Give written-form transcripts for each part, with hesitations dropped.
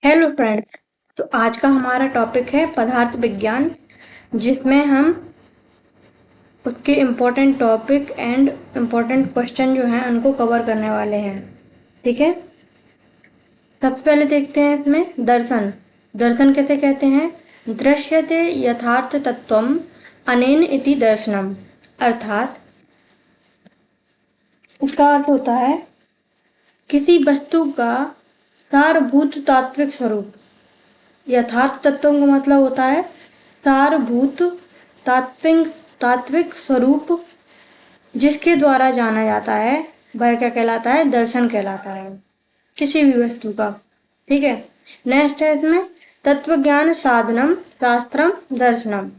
Hello friends. तो आज का हमारा टॉपिक है पदार्थ विज्ञान, जिसमें हम उसके important topic and important question जो हैं उनको कवर करने वाले हैं। ठीक है, सबसे पहले देखते हैं इसमें दर्शन। दर्शन कैसे कहते हैं? दृश्यते यथार्थ तत्वम अनेन इति दर्शनम। अर्थात इसका अर्थ होता है किसी वस्तु का सारभूत तात्विक स्वरूप। यथार्थ तत्वों का मतलब होता है सारभूत तात्विक स्वरूप, जिसके द्वारा जाना जाता है वह क्या कहलाता है? दर्शन कहलाता है, किसी भी वस्तु का। ठीक है, नेक्स्ट है इसमें तत्व ज्ञान साधनम शास्त्रम दर्शनम।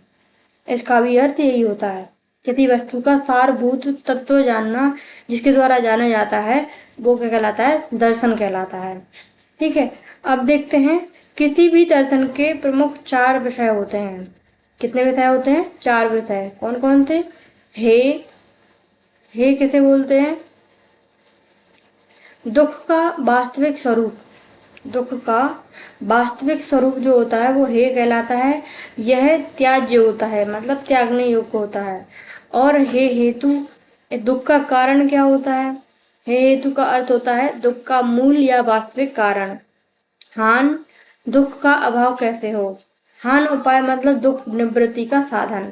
इसका भी अर्थ यही होता है, किसी वस्तु का सारभूत तत्व जानना, जिसके द्वारा जाना जाता है, वो क्या कहलाता है? दर्शन कहलाता है। ठीक है, अब देखते हैं किसी भी दर्शन के प्रमुख 4 विषय होते हैं। कितने विषय होते हैं? 4 विषय। कौन कौन से? हे किसे बोलते हैं? दुख का वास्तविक स्वरूप। दुख का वास्तविक स्वरूप जो होता है वो हे कहलाता है। यह त्याज्य होता है, मतलब त्यागने योग्य होता है। और हे हेतु, दुख का कारण क्या होता है? हे हेतु का अर्थ होता है दुख का मूल या वास्तविक कारण। हान, दुख का अभाव कैसे हो। हान उपाय मतलब दुख निवृत्ति का साधन।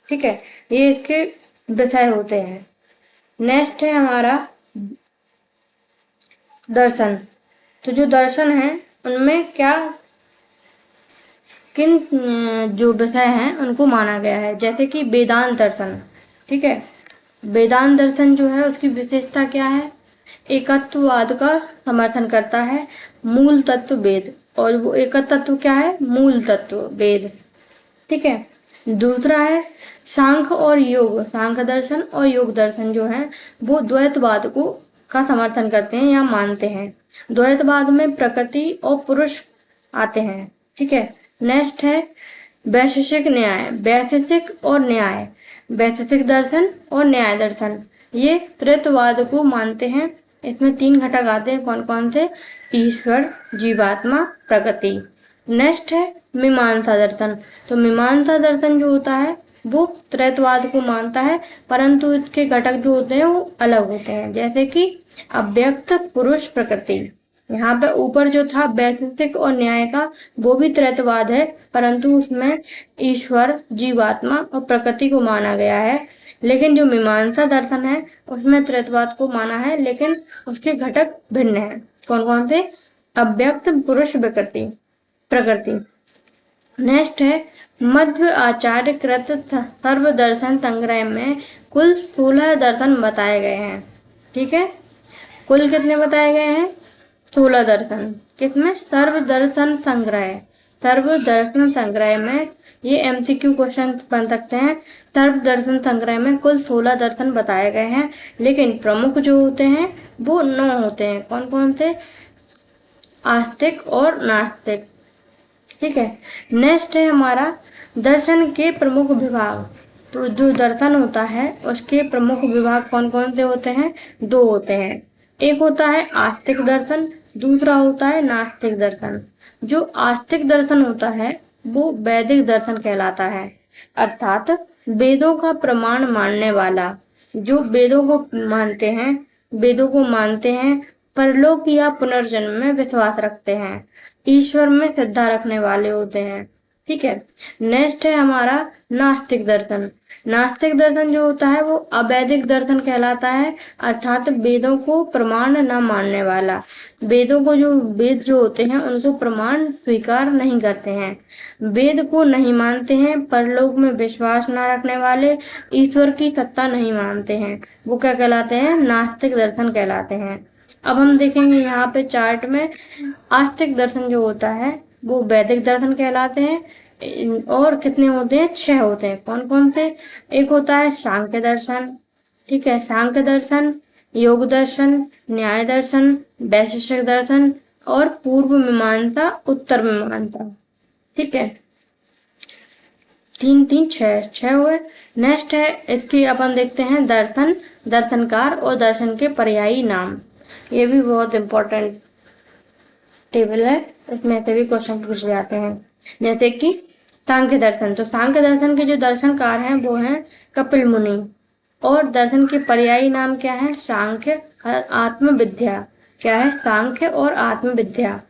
ठीक है, ये इसके विषय होते हैं। नेक्स्ट है हमारा दर्शन। तो जो दर्शन है उनमें क्या किन जो विषय हैं उनको माना गया है, जैसे कि वेदांत दर्शन। ठीक है, वेदांत दर्शन जो है उसकी विशेषता क्या है? एकत्ववाद का समर्थन करता है, मूल तत्व वेद। और वो एक तत्व क्या है? मूल तत्व वेद। ठीक है, दूसरा है सांख्य और योग। सांख्य दर्शन और योग दर्शन जो है वो द्वैतवाद को का समर्थन करते हैं या मानते हैं। द्वैतवाद में प्रकृति और पुरुष आते हैं। ठीक है, नेक्स्ट है वैशेषिक न्याय। वैशेषिक और न्याय, वैशेषिक दर्शन और न्याय दर्शन, ये त्रैतवाद को मानते हैं। इसमें 3 घटक आते हैं। कौन कौन से? ईश्वर, जीवात्मा, प्रकृति। नेक्स्ट है मीमांसा दर्शन। तो मीमांसा दर्शन जो होता है वो त्रैतवाद को मानता है, परंतु इसके घटक जो होते हैं वो अलग होते हैं, जैसे कि अव्यक्त, पुरुष, प्रकृति। यहाँ पे ऊपर जो था वैशेषिक और न्याय का, वो भी त्रैतवाद है, परंतु उसमें ईश्वर, जीवात्मा और प्रकृति को माना गया है। लेकिन जो मीमांसा दर्शन है उसमें त्रैतवाद को माना है, लेकिन उसके घटक भिन्न हैं। कौन कौन से? अव्यक्त, पुरुष, प्रकृति। नेक्स्ट है मध्व आचार्य कृत सर्व दर्शन संग्रह में कुल 16 दर्शन बताए गए हैं। ठीक है, कुल कितने बताए गए हैं? 16 दर्शन। किसमें? सर्व दर्शन संग्रह। सर्व दर्शन संग्रह में ये MCQ क्वेश्चन बन सकते हैं। सर्व दर्शन संग्रह में कुल 16 दर्शन बताए गए हैं, लेकिन प्रमुख जो होते हैं वो 9 होते हैं। कौन कौन से? आस्तिक और नास्तिक। ठीक है, नेक्स्ट है हमारा दर्शन के प्रमुख विभाग। तो जो दर्शन होता है उसके प्रमुख विभाग कौन कौन से होते हैं? 2 होते हैं। एक होता है आस्तिक दर्शन, दूसरा होता है नास्तिक दर्शन। जो आस्तिक दर्शन होता है वो वैदिक दर्शन कहलाता है, अर्थात वेदों का प्रमाण मानने वाला। जो वेदों को मानते हैं, परलोक या पुनर्जन्म में विश्वास रखते हैं, ईश्वर में श्रद्धा रखने वाले होते हैं। ठीक है, नेक्स्ट है हमारा नास्तिक दर्शन। नास्तिक दर्शन जो होता है वो अवैदिक दर्शन कहलाता है, अर्थात वेदों को प्रमाण न मानने वाला। वेद जो होते हैं उनको प्रमाण स्वीकार नहीं करते हैं, वेद को नहीं मानते हैं, परलोक में विश्वास न रखने वाले, ईश्वर की सत्ता नहीं मानते हैं, वो क्या कहलाते हैं? नास्तिक दर्शन कहलाते हैं। अब हम देखेंगे यहाँ पे चार्ट में आस्तिक दर्शन जो होता है वो वैदिक दर्शन कहलाते हैं। और कितने होते हैं? 6 होते हैं। कौन कौन से? एक होता है सांख्य दर्शन। ठीक है, सांख्य दर्शन, योग दर्शन, न्याय दर्शन, वैशेषिक दर्शन और पूर्व मीमांसा, उत्तर मीमांसा। ठीक है, 3 3 6 हुए। नेक्स्ट है इसकी अपन देखते हैं दर्शन, दर्शनकार और दर्शन के पर्यायी नाम। ये भी बहुत इम्पोर्टेंट टेबल है, उसमें से भी क्वेश्चन पूछ जाते हैं। जैसे कि सांख्य दर्शन, तो सांख्य दर्शन के जो दर्शनकार हैं वो हैं कपिल मुनि, और दर्शन के पर्यायी नाम क्या है? सांख्य, आत्मविद्या। क्या है? सांख्य और आत्मविद्या।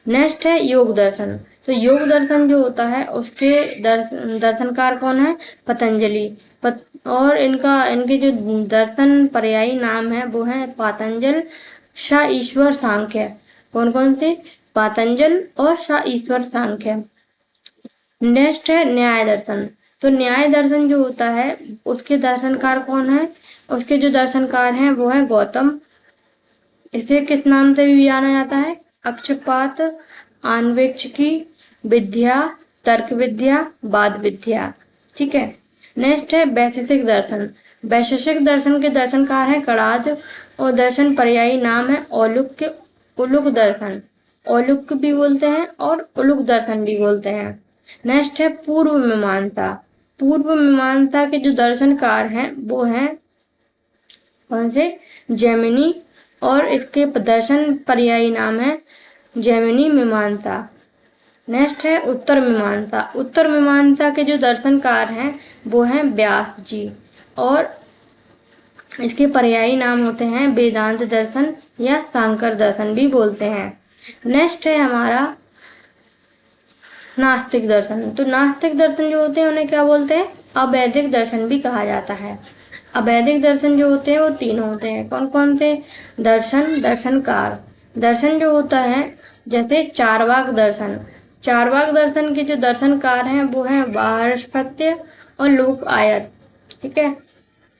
नेक्स्ट है योग दर्शन, तो योग दर्शन जो होता है उसके दर्शनकार कौन है? पतंजलि। और इनके जो दर्शन पर्यायी नाम है वो है पातंजल, सा ईश्वर, सांख्य। कौन कौन से? पातंजल और सा ईश्वर, सांख्य। नेक्स्ट है न्याय दर्शन, तो न्याय दर्शन जो होता है उसके दर्शनकार कौन है? उसके जो दर्शनकार हैं वो है गौतम। इसे किस नाम से भी जाना जाता है? अक्षपात, आन्वेक्षिकी विद्या, तर्क विद्या, वाद विद्या। ठीक है। नेक्स्ट है वैशेषिक दर्शन, वैशेषिक दर्शन के दर्शनकार है कणाद, और दर्शन पर्यायी नाम है औलुक्य, उलुक दर्शन। औलुक्य भी बोलते हैं और उलुक दर्शन भी बोलते हैं। नेक्स्ट है पूर्व मीमांसा, पूर्व मीमांसा के जो दर्शनकार हैं वो हैं कौन से? जैमिनी, और इसके दर्शन पर्यायी नाम है जैमिनी मीमांसा। नेक्स्ट है उत्तर मीमांसा, उत्तर मीमांसा के जो दर्शनकार हैं वो हैं व्यास जी, और इसके पर्यायी नाम होते हैं वेदांत दर्शन या सांकर दर्शन भी बोलते हैं। नेक्स्ट है हमारा नास्तिक दर्शन, तो नास्तिक दर्शन जो होते हैं उन्हें क्या बोलते हैं? अवैदिक दर्शन भी कहा जाता है। अवैदिक दर्शन जो होते हैं वो तीन होते हैं। कौन कौन से? दर्शन, दर्शनकार। दर्शन जो होता है जैसे चारवाक दर्शन, चारवाक दर्शन के जो दर्शनकार हैं वो हैं बाहस्पत्य और लोक आयत। ठीक है।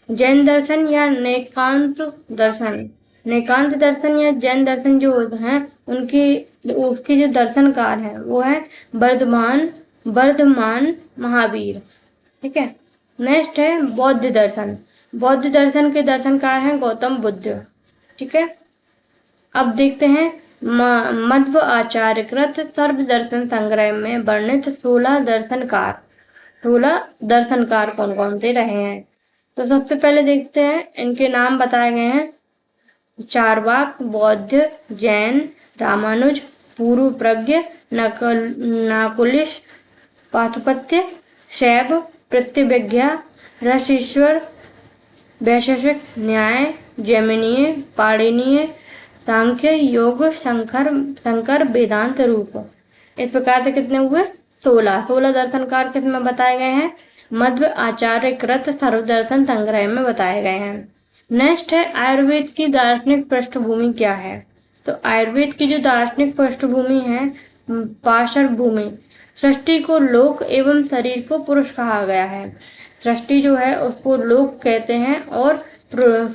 जैन दर्शन या नेकांत दर्शन, नेकांत दर्शन या जैन दर्शन जो हैं उसके जो दर्शनकार हैं वो है वर्धमान महावीर। ठीक है। नेक्स्ट है बौद्ध दर्शन, बौद्ध दर्शन के दर्शनकार हैं गौतम बुद्ध। ठीक है। अब देखते हैं मध्व आचार्यकृत सर्व दर्शन संग्रह में वर्णित 16 दर्शनकार, 16 दर्शनकार कौन कौन से रहे हैं। तो सबसे पहले देखते हैं, इनके नाम बताए गए हैं चारवाक, बौद्ध, जैन, रामानुज, पूर्व प्रज्ञ, नाकुलिश, पाशुपत्य, शैव, प्रत्यभिज्ञा, रसीश्वर, वैशेषिक, न्याय, जैमिनीय, पाणिनीय, सांख्य, योग, शंकर, वेदांत रूप। इस प्रकार से कितने हुए? 16 दर्शनकार किसमें बताए गए हैं? मध्व आचार्य कृत सर्वदर्शन संग्रह में बताए गए हैं। नेक्स्ट है आयुर्वेद की दार्शनिक पृष्ठभूमि क्या है। तो आयुर्वेद की जो दार्शनिक पृष्ठभूमि है पाषाण भूमि, सृष्टि को लोक एवं शरीर को पुरुष कहा गया है। सृष्टि जो है उसको लोक कहते हैं और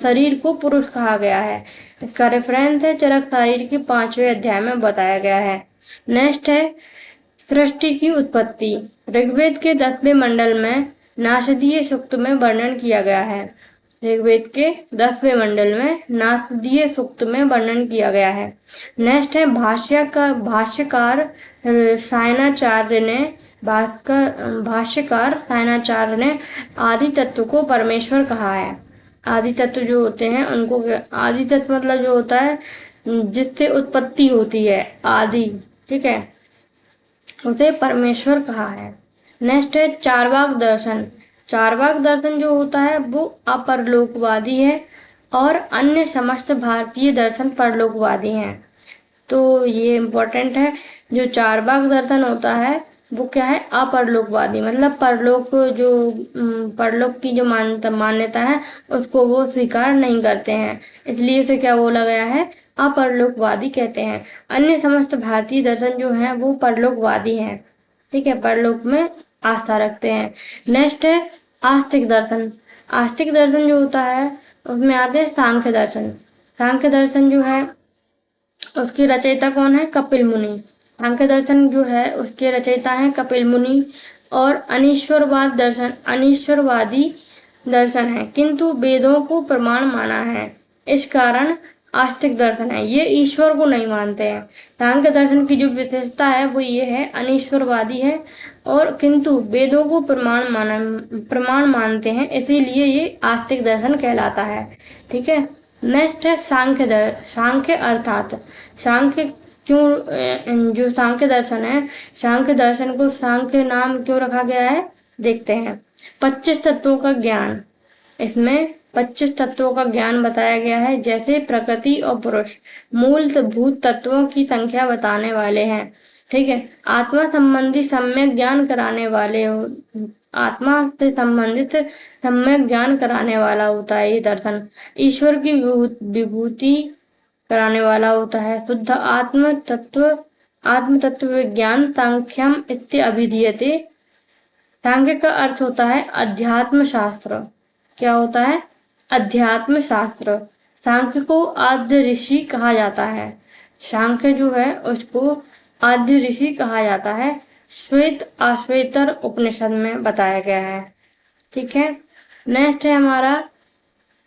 शरीर को पुरुष कहा गया है। इसका रेफरेंस है चरक शरीर के 5वें अध्याय में बताया गया है। नेक्स्ट है सृष्टि की उत्पत्ति, ऋग्वेद के 10वें मंडल में नासदीय सूक्त में वर्णन किया गया है। ऋग्वेद के 10वें मंडल में नासदीय सूक्त में वर्णन किया गया है। नेक्स्ट है भाष्यकार सायणाचार्य ने आदि तत्व को परमेश्वर कहा है। आदि तत्व जो होते हैं उनको, आदि तत्व मतलब जो होता है जिससे उत्पत्ति होती है, आदि। ठीक है, उसे परमेश्वर कहा है। नेक्स्ट है चारवाक दर्शन, चारवाक दर्शन जो होता है वो अपरलोकवादी है और अन्य समस्त भारतीय दर्शन परलोकवादी हैं। तो ये इम्पोर्टेंट है, जो चारवाक दर्शन होता है वो क्या है? अपरलोकवादी, मतलब परलोक की जो मान्यता है उसको वो स्वीकार नहीं करते हैं, इसलिए इसे क्या बोला गया है? अपरलोकवादी कहते हैं। अन्य समस्त भारतीय दर्शन जो हैं वो परलोकवादी हैं। ठीक है, परलोक में आस्था रखते हैं। नेक्स्ट है आस्तिक दर्शन। आस्तिक दर्शन जो होता है उसमें आते हैं सांख्य दर्शन। सांख्य दर्शन जो है उसकी रचयिता कौन है? कपिल मुनि। सांख्य दर्शन जो है उसके रचयिता हैं कपिल मुनि। और अनीश्वरवाद दर्शन, अनीश्वरवादी दर्शन है किंतु वेदों को प्रमाण माना है, इस कारण आस्तिक दर्शन है, ये ईश्वर को नहीं मानते हैं। सांख्य दर्शन की जो विशेषता है वो ये है, अनीश्वरवादी है और किंतु वेदों को प्रमाण मानते हैं, इसीलिए ये आस्तिक दर्शन कहलाता है। ठीक है। नेक्स्ट है सांख्य अर्थात सांख्य क्यों जो सांख्य दर्शन है, सांख्य दर्शन को सांख्य नाम क्यों रखा गया है, देखते हैं। 25 तत्वों का ज्ञान, इसमें 25 तत्वों का ज्ञान बताया गया है। जैसे प्रकृति और पुरुष मूलभूत तत्वों की संख्या बताने वाले हैं, ठीक है। आत्मा संबंधी सम्यक ज्ञान कराने वाले आत्मा से संबंधित सम्यक ज्ञान कराने वाला होता है ये दर्शन। ईश्वर की विभूति कराने वाला होता है। शुद्ध आत्म तत्व विज्ञान सांख्यम इत्यभिधीयते। सांख्य का अर्थ होता है अध्यात्म शास्त्र। क्या होता है, अध्यात्म शास्त्र। सांख्य को आद्य ऋषि कहा जाता है। सांख्य जो है उसको आद्य ऋषि कहा जाता है। श्वेत आश्वेतर उपनिषद में बताया गया है, ठीक है। नेक्स्ट है हमारा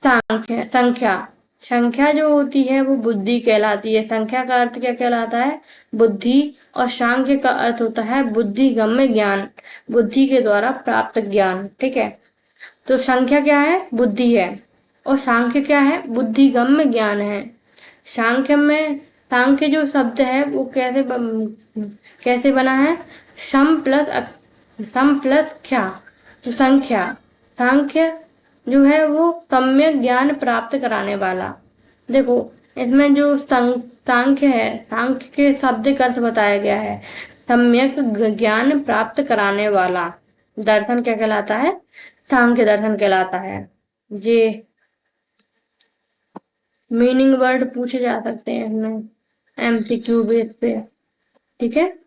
सांख्य संख्या। संख्या जो होती है वो बुद्धि कहलाती है। संख्या का अर्थ क्या कहलाता है, बुद्धि। और सांख्य का अर्थ होता है बुद्धिगम्य ज्ञान, बुद्धि के द्वारा प्राप्त ज्ञान, ठीक है। तो संख्या क्या है, बुद्धि है, और सांख्य क्या है, बुद्धिगम्य ज्ञान है। सांख्य में सांख्य जो शब्द है वो कैसे बना है, सम प्लस ख्या। तो संख्या, सांख्य जो है वो सम्यक ज्ञान प्राप्त कराने वाला। देखो इसमें जो सांख्य है, सांख्य के शाब्दिक अर्थ बताया गया है, सम्यक ज्ञान प्राप्त कराने वाला दर्शन क्या कहलाता है, सांख्य दर्शन कहलाता है। ये मीनिंग वर्ड पूछे जा सकते हैं इसमें एमसीक्यू बेस पे, ठीक है।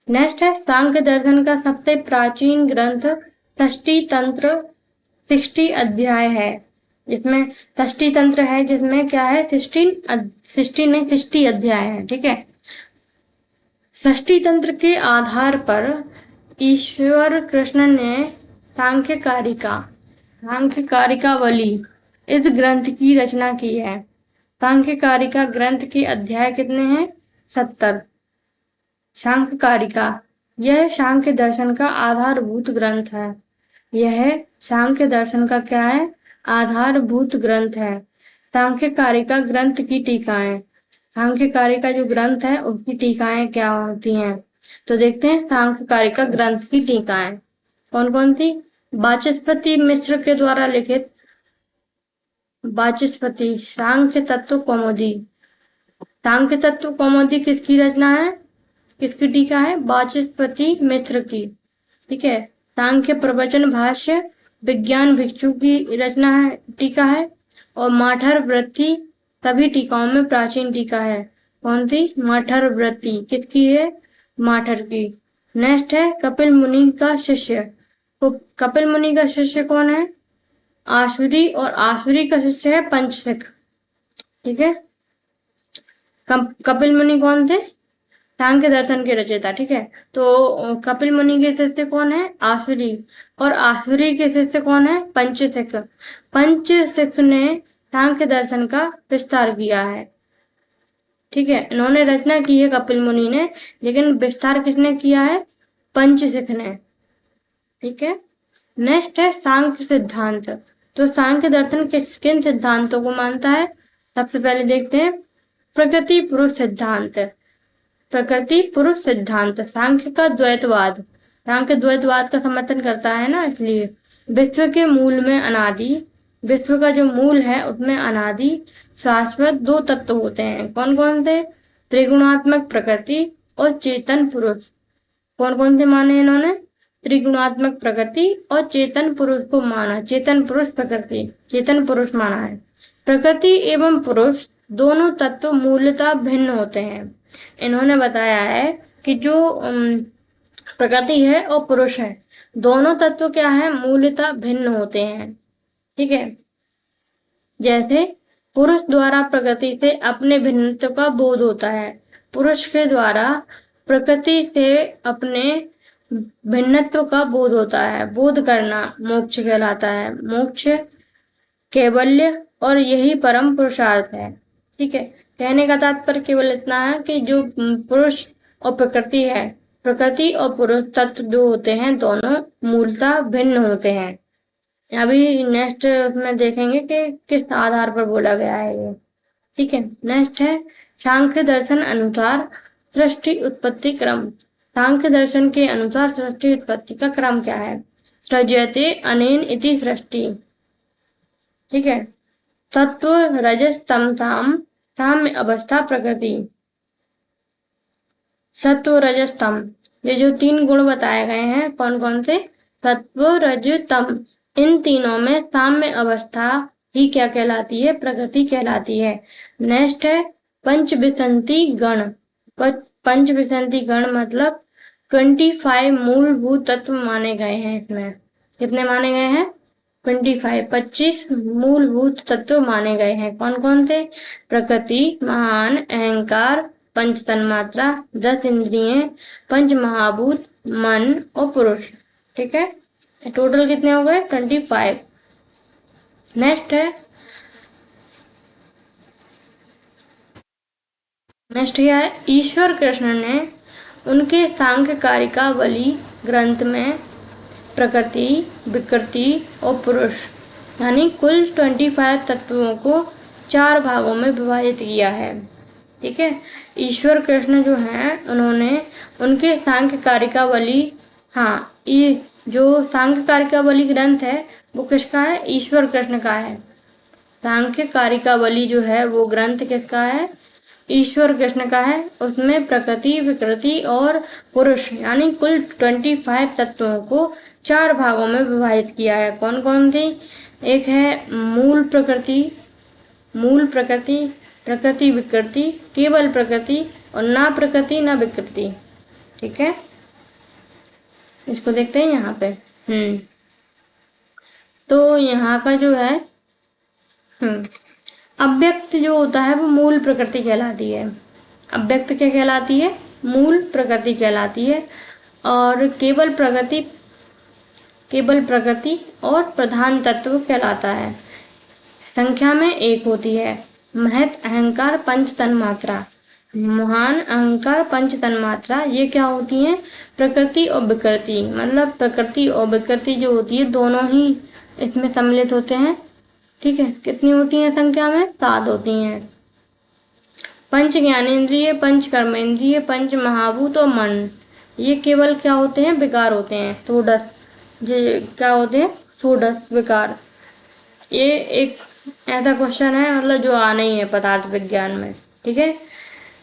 नेक्स्ट है सांख्य दर्शन का सबसे प्राचीन ग्रंथ षष्टी तंत्र 60 अध्याय है। जिसमें षष्टी तंत्र है, जिसमें क्या है 60 अध्याय है, ठीक है। षष्टी तंत्र के आधार पर ईश्वर कृष्ण ने सांख्यकारिकावली इस ग्रंथ की रचना की है। सांख्यकारिका ग्रंथ के अध्याय कितने हैं, 70। सांख्यकारिका यह सांख्य दर्शन का आधारभूत ग्रंथ है। यह सांख्य दर्शन का क्या है, आधारभूत ग्रंथ है। सांख्यकारिका ग्रंथ की टीकाएं, सांख्यकारिका जो ग्रंथ है उसकी टीकाएं क्या होती हैं, तो देखते हैं सांख्यकारिका ग्रंथ की टीकाएं कौन कौन सी। वाचस्पति मिश्र के द्वारा लिखित वाचस्पति सांख्य तत्व कौमुदी। सांख्य तत्व कौमुदी किसकी रचना है, किसकी टीका है, वाचस्पति मिश्र की, ठीक है। सांख्य प्रवचन भाष्य विज्ञान भिक्षु की रचना है, टीका है। और माठर वृत्ति सभी टीकाओं में प्राचीन टीका है। कौन सी, माठर वृत्ति किसकी है, माठर की। नेक्स्ट है कपिल मुनि का शिष्य। तो कपिल मुनि का शिष्य कौन है, आसुरी, और आसुरी का शिष्य है पंचशिख, ठीक है। कपिल मुनि कौन थे, सांख्य दर्शन के रचयिता, ठीक है। तो कपिल मुनि के शिष्य कौन है, आसुरी, और आसुरी के शिष्य कौन है, पंचशिख। पंचशिख ने सांख्य दर्शन का विस्तार किया है, ठीक है। इन्होंने रचना की है कपिल मुनि ने, लेकिन विस्तार किसने किया है, पंचशिख ने, ठीक है। नेक्स्ट है सांख्य सिद्धांत। तो सांख्य दर्शन किन सिद्धांतों को मानता है, सबसे पहले देखते हैं प्रकृति पुरुष सिद्धांत। प्रकृति पुरुष सिद्धांत सांख्य का द्वैतवाद, सांख्य द्वैतवाद का समर्थन करता है ना, इसलिए विश्व के मूल में अनादि, विश्व का जो मूल है उसमें अनादि शाश्वत दो तत्व होते हैं। कौन कौन से, त्रिगुणात्मक प्रकृति और चेतन पुरुष। कौन कौन से माने इन्होंने, त्रिगुणात्मक प्रकृति और चेतन पुरुष को माना, चेतन पुरुष प्रकृति, चेतन पुरुष माना है। प्रकृति एवं पुरुष दोनों तत्व मूलतः भिन्न होते हैं। इन्होंने बताया है कि जो प्रकृति है और पुरुष है, दोनों तत्व क्या है, मूलतः भिन्न होते हैं, ठीक है। जैसे पुरुष द्वारा प्रकृति से अपने भिन्नत्व का बोध होता है, पुरुष के द्वारा प्रकृति से अपने भिन्नत्व का बोध होता है। बोध करना मोक्ष कहलाता है, मोक्ष कैवल्य, और यही परम पुरुषार्थ है, ठीक है। कहने का तात्पर्य केवल इतना है कि जो पुरुष और प्रकृति है, प्रकृति और पुरुष तत्व जो होते हैं दोनों मूलतः भिन्न होते हैं। अभी नेक्स्ट में देखेंगे कि किस आधार पर बोला गया है ये, ठीक है। नेक्स्ट है सांख्य दर्शन अनुसार सृष्टि उत्पत्ति क्रम। सांख्य दर्शन के अनुसार सृष्टि उत्पत्ति का क्रम क्या है? सृज्यते अनेन इति सृष्टि। ठीक है। सत्व रजस तमसाम साम्य अवस्था प्रकृति। सत्व रजस तम, ये जो 3 गुण बताए गए हैं कौन कौन से? सत्व रज तम, इन तीनों में साम्य अवस्था ही क्या कहलाती है? प्रकृति कहलाती है। नेक्स्ट है पंचविंशति गण। पंचविंशति गण मतलब 25 मूलभूत तत्व माने गए हैं। इसमें कितने माने गए हैं? 25 मूलभूत तत्व माने गए हैं। कौन कौन से? प्रकृति, महान, अहंकार, पंच तन्मात्रा, 10 इंद्रिय, पंच महाभूत, मन और पुरुष। ठीक है, टोटल कितने हो गए? 25। नेक्स्ट क्या है? ईश्वर कृष्ण ने उनके सांख्य कारिकावली ग्रंथ में प्रकृति, विकृति और पुरुष यानी कुल 25 तत्वों को 4 भागों में विभाजित किया है। ठीक है, ईश्वर कृष्ण जो हैं उन्होंने उनके सांख्य कारिकावली, हाँ, ये जो सांख्य कारिकावली ग्रंथ है वो किसका है? ईश्वर कृष्ण का है। सांख्य कारिकावली जो है वो ग्रंथ किसका है? ईश्वर कृष्ण का है। उसमें प्रकृति, विकृति और पुरुष यानी कुल 25 तत्वों को 4 भागों में विभाजित किया है। कौन कौन सी? एक है मूल प्रकृति, प्रकृति विकृति, केवल प्रकृति और ना प्रकृति ना विकृति। ठीक है, इसको देखते हैं यहाँ पे। तो यहाँ का जो है अव्यक्त जो होता है वो मूल प्रकृति कहलाती है। अव्यक्त क्या कहलाती है? मूल प्रकृति कहलाती है। और केवल प्रकृति और प्रधान तत्व कहलाता है। संख्या में 1 होती है। महत, अहंकार, पंच तन्मात्रा। महान, अहंकार, पंच तन्मात्रा ये क्या होती हैं? प्रकृति और विकृति। मतलब प्रकृति और विकृति जो होती है दोनों ही इसमें सम्मिलित होते हैं। ठीक है, कितनी होती हैं संख्या में? 7 होती हैं। पंच ज्ञानेन्द्रिय, पंच कर्मेंद्रिय, पंच महाभूत और मन ये केवल क्या होते हैं? विकार होते हैं। षोडश क्या होते हैं? षोडश विकार। ये एक ऐसा क्वेश्चन है मतलब जो आना ही है पदार्थ विज्ञान में। ठीक है,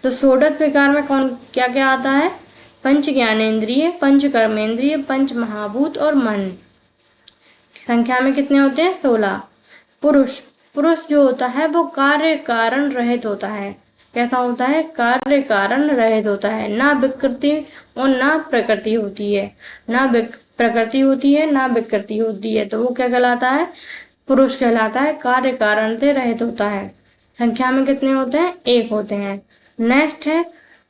तो षोडश विकार में कौन क्या क्या आता है? पंच ज्ञानेन्द्रिय, पंच कर्मेंद्रिय, पंच महाभूत और मन। संख्या में कितने होते हैं? 16। पुरुष जो होता है वो कार्य कारण रहित होता है। कैसा होता है? कार्य कारण रहित होता है। ना विकृति और ना प्रकृति होती है। ना प्रकृति होती है ना विकृति होती है, तो वो क्या कहलाता है? पुरुष कहलाता है। कार्य कारण से रहित होता है। संख्या में कितने होते हैं? 1 होते हैं। नेक्स्ट है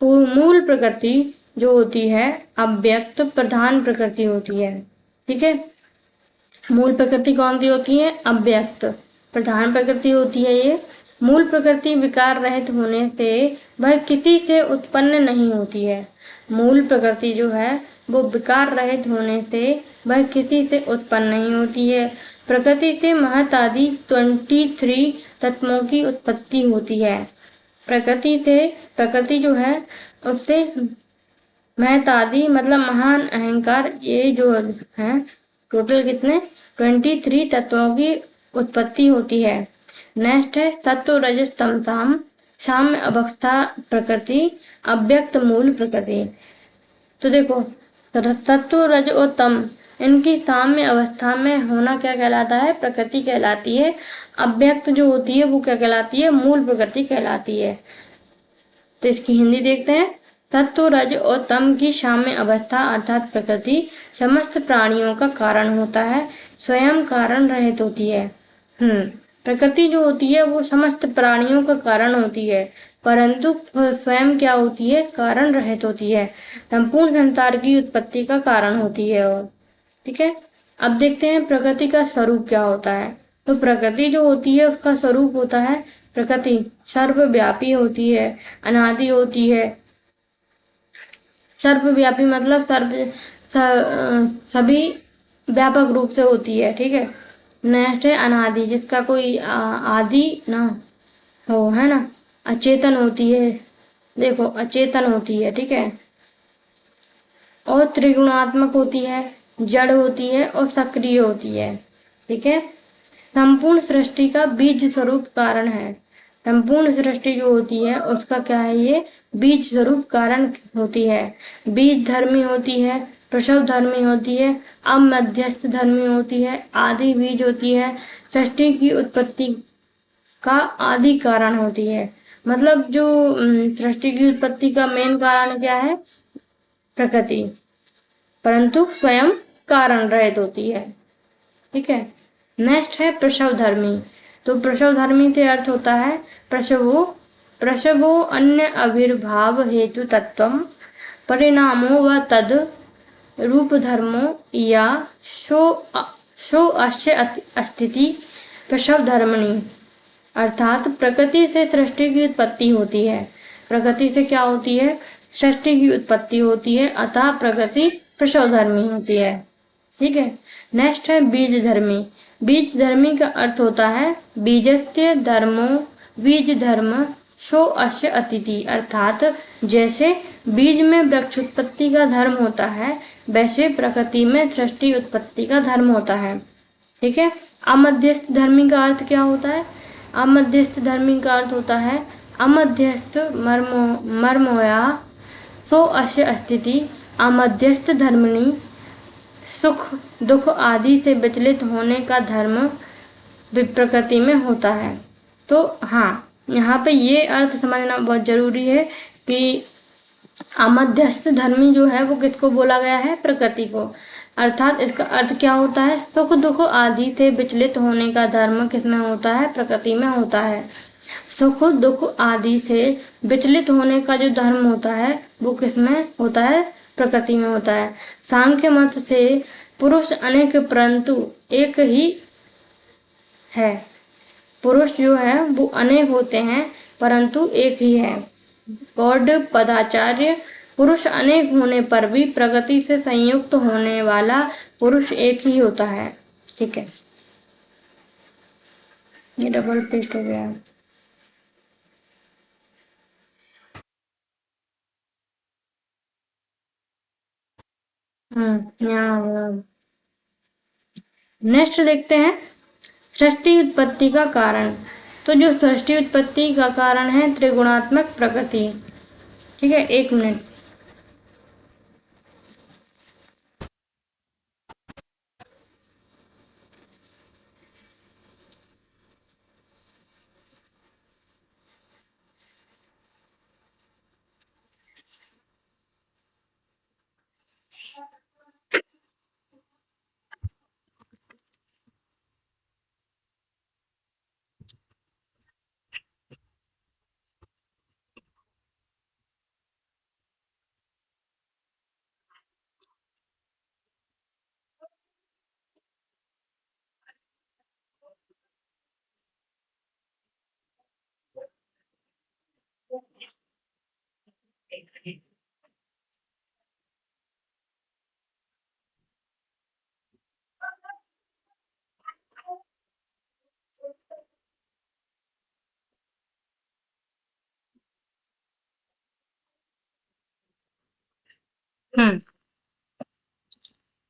मूल प्रकृति जो होती है अव्यक्त प्रधान प्रकृति होती है। ठीक है, मूल प्रकृति कौन सी होती है? अव्यक्त प्रधान प्रकृति होती है ये। मूल प्रकृति विकार रहित होने से वह किसी से उत्पन्न नहीं होती है। मूल प्रकृति जो है वो विकार रहित होने से वह किसी से उत्पन्न नहीं होती है। प्रकृति से महत आदि 23 तत्वों की उत्पत्ति होती है। प्रकृति जो है उससे महत आदि मतलब महान, अहंकार ये जो है टोटल कितने? 23 तत्वों की उत्पत्ति होती है। नेक्स्ट है सत्व रजस तमसाम साम्य अवस्था प्रकृति अव्यक्त मूल प्रकृति। तो देखो सत्व रज और तम इनकी साम्य अवस्था में होना क्या कहलाता है? प्रकृति कहलाती है। अव्यक्त जो होती है वो क्या कहलाती है? मूल प्रकृति कहलाती है। तो इसकी हिंदी देखते हैं। सत्व रज और तम की साम्य अवस्था अर्थात प्रकृति समस्त प्राणियों का कारण होता है, स्वयं कारण रहित होती है। प्रकृति जो होती है वो समस्त प्राणियों का कारण होती है, परंतु स्वयं क्या होती है? कारण रहित होती है, संपूर्ण संसार की उत्पत्ति का कारण होती है। और ठीक है, अब देखते हैं प्रकृति का स्वरूप क्या होता है। तो प्रकृति जो होती है उसका स्वरूप होता है प्रकृति सर्वव्यापी होती है, अनादि होती है। सर्वव्यापी मतलब सभी व्यापक रूप से होती है। ठीक है, नेक्स्ट है अनादि जिसका कोई आदि ना हो, है ना। अचेतन होती है, देखो अचेतन होती है, ठीक है, और त्रिगुणात्मक होती है, जड़ होती है और सक्रिय होती है, ठीक है। संपूर्ण सृष्टि का बीज स्वरूप कारण है। संपूर्ण सृष्टि जो होती है उसका क्या है, ये बीज स्वरूप कारण होती है। बीज धर्मी होती है, प्रसव धर्मी होती है, अमध्यस्थ धर्मी होती है, आदि बीज होती है, सृष्टि की उत्पत्ति का आदि कारण होती है। मतलब जो सृष्टि की उत्पत्ति का मेन कारण क्या है, प्रकृति, परंतु स्वयं कारण रहित होती है, ठीक है। नेक्स्ट है प्रसव धर्मी। तो प्रसव धर्मी से अर्थ होता है प्रसवो प्रसवो अन्य आविर्भाव हेतु तत्वम परिणामो व तद रूप धर्मो या शो अस्य अस्थिति प्रसव धर्मणी। अर्थात प्रकृति से सृष्टि की उत्पत्ति होती है। प्रकृति से क्या होती है, सृष्टि की उत्पत्ति होती है, अतः प्रकृति प्रसव धर्मी होती है, ठीक है। नेक्स्ट है बीज धर्मी। बीज धर्मी का अर्थ होता है बीजस्य धर्मो बीज धर्म शो अस्य अतिथि। अर्थात जैसे बीज में वृक्ष उत्पत्ति का धर्म होता है, वैसे प्रकृति में सृष्टि उत्पत्ति का धर्म होता है, ठीक है। अमध्यस्थ धर्मी का अर्थ क्या होता है, अमध्यस्थ धर्मी का अर्थ होता है अमध्यस्थ मर्मोया सो अस्य स्थिति। अमध्यस्थ धर्मिणी सुख दुख आदि से विचलित होने का धर्म प्रकृति में होता है। तो हाँ, यहाँ पे ये अर्थ समझना बहुत जरूरी है कि अमध्यस्थ धर्मी जो है वो किसको बोला गया है, प्रकृति को। अर्थात इसका अर्थ क्या होता है, सुख दुख आदि से विचलित होने का धर्म किसमें होता है, प्रकृति में होता है। सुख दुख आदि से विचलित होने का जो धर्म होता है वो किसमें होता है, प्रकृति में होता है। सांख्य मत से पुरुष अनेक परंतु एक ही है। पुरुष जो है वो अनेक होते हैं परंतु एक ही है। गौड़ पदाचार्य पुरुष अनेक होने पर भी प्रकृति से संयुक्त होने वाला पुरुष एक ही होता है, ठीक है। ये डबल पेस्ट हो गया है। यहाँ नेक्स्ट देखते हैं सृष्टि उत्पत्ति का कारण। तो जो सृष्टि उत्पत्ति का कारण है त्रिगुणात्मक प्रकृति, ठीक है। एक मिनट,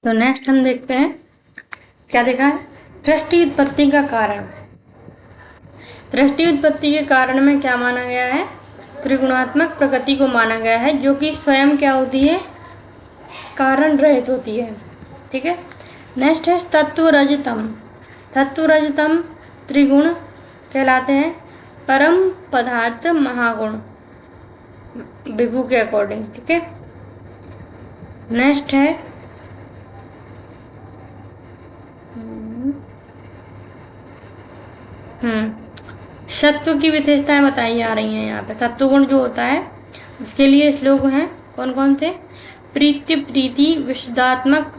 तो नेक्स्ट हम देखते हैं क्या देखा है, सृष्टि उत्पत्ति का कारण। सृष्टि उत्पत्ति के कारण में क्या माना गया है, त्रिगुणात्मक प्रकृति को माना गया है, जो कि स्वयं क्या होती है, कारण रहित होती है, ठीक है। नेक्स्ट है तत्व रजतम। तत्व रजतम त्रिगुण कहलाते हैं, परम पदार्थ महागुण विभु के अकॉर्डिंग, ठीक है। नेक्स्ट है सत्व की विशेषताएं बताई जा रही हैं यहाँ पे। सत्व गुण जो होता है उसके लिए श्लोक हैं, कौन कौन से, प्रीति प्रीति विशदात्मक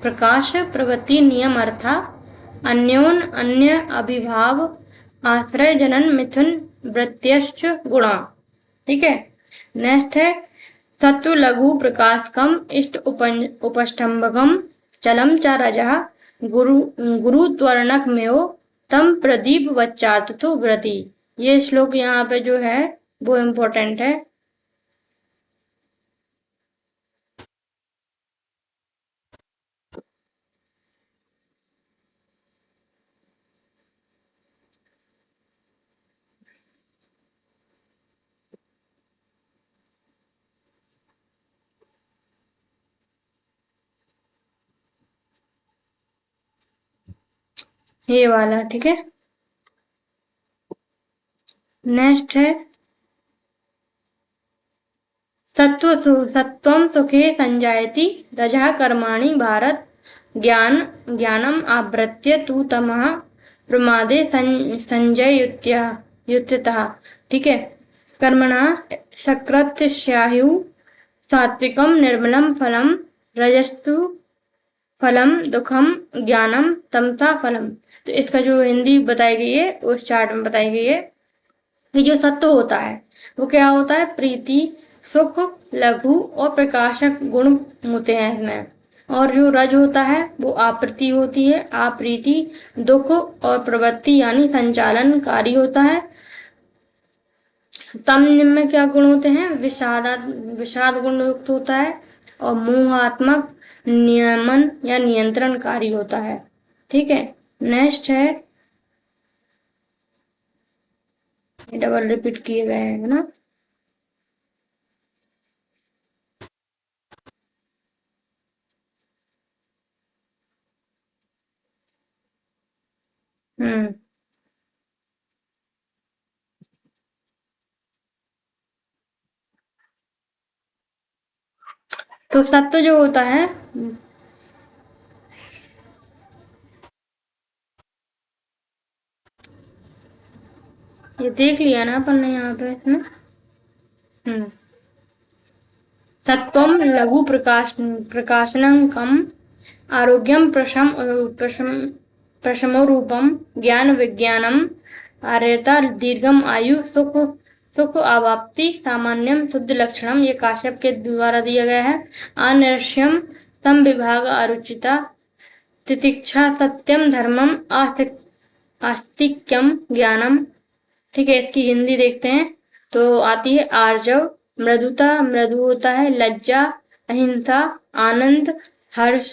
प्रकाश प्रवृत्ति नियम अर्था अन्योन अन्य अभिभाव आश्रय जनन मिथुन वृत्त्यश्च गुणा, ठीक है। नेक्स्ट है सत्व लघु प्रकाशकम इष्ट उपष्टम्भकम चलम च रजः गुरु त्वर्णक में तम प्रदीप वच्चार्थो व्रति, ये श्लोक यहाँ पे जो है वो इम्पोर्टेंट है। ये वाला, ठीक है। नेक्स्ट है सत्वं सुखे संजायति रजः कर्माणि भारत ज्ञानम आवृत्य तु तमः प्रमादे संजयुत्यतः, ठीक है। कर्मणा सकृत्स्याहुः सात्विकम निर्मलम फलम रजस्तु फलम दुखम ज्ञानम तमसा फलम। तो इसका जो हिंदी बताई गई है उस चार्ट में बताई गई है कि जो सत्व होता है वो क्या होता है, प्रीति, सुख, लघु और प्रकाशक गुण होते हैं इसमें। और जो रज होता है वो आप्रीति होती है, आप्रीति, दुख और प्रवृत्ति यानी संचालनकारी होता है। तम में क्या गुण होते हैं, विषाद गुण युक्त होता है और मोहात्मक, नियमन या नियंत्रणकारी होता है, ठीक है। नेक्स्ट है, डबल रिपीट किए गए हैं ना। तो सत्व जो होता है, ये देख लिया ना अपन ने यहाँ पे इसमें। सत्वम लघु प्रकाशनं कम आरोग्यम प्रशमो रूपम ज्ञान विज्ञानम आर्यता दीर्घम आयु सुख आवाप्ति सामान्यम शुद्ध लक्षणम, ये काश्यप के द्वारा दिया गया है। अनर्ष्यम तम विभाग अरुचिता तितिक्षा सत्यम धर्मम आस्तिक्यम ज्ञानम, ठीक है। इसकी हिंदी देखते हैं तो आती है आर्जव, मृदुता, मृदु होता है, लज्जा, अहिंसा, आनंद, हर्ष,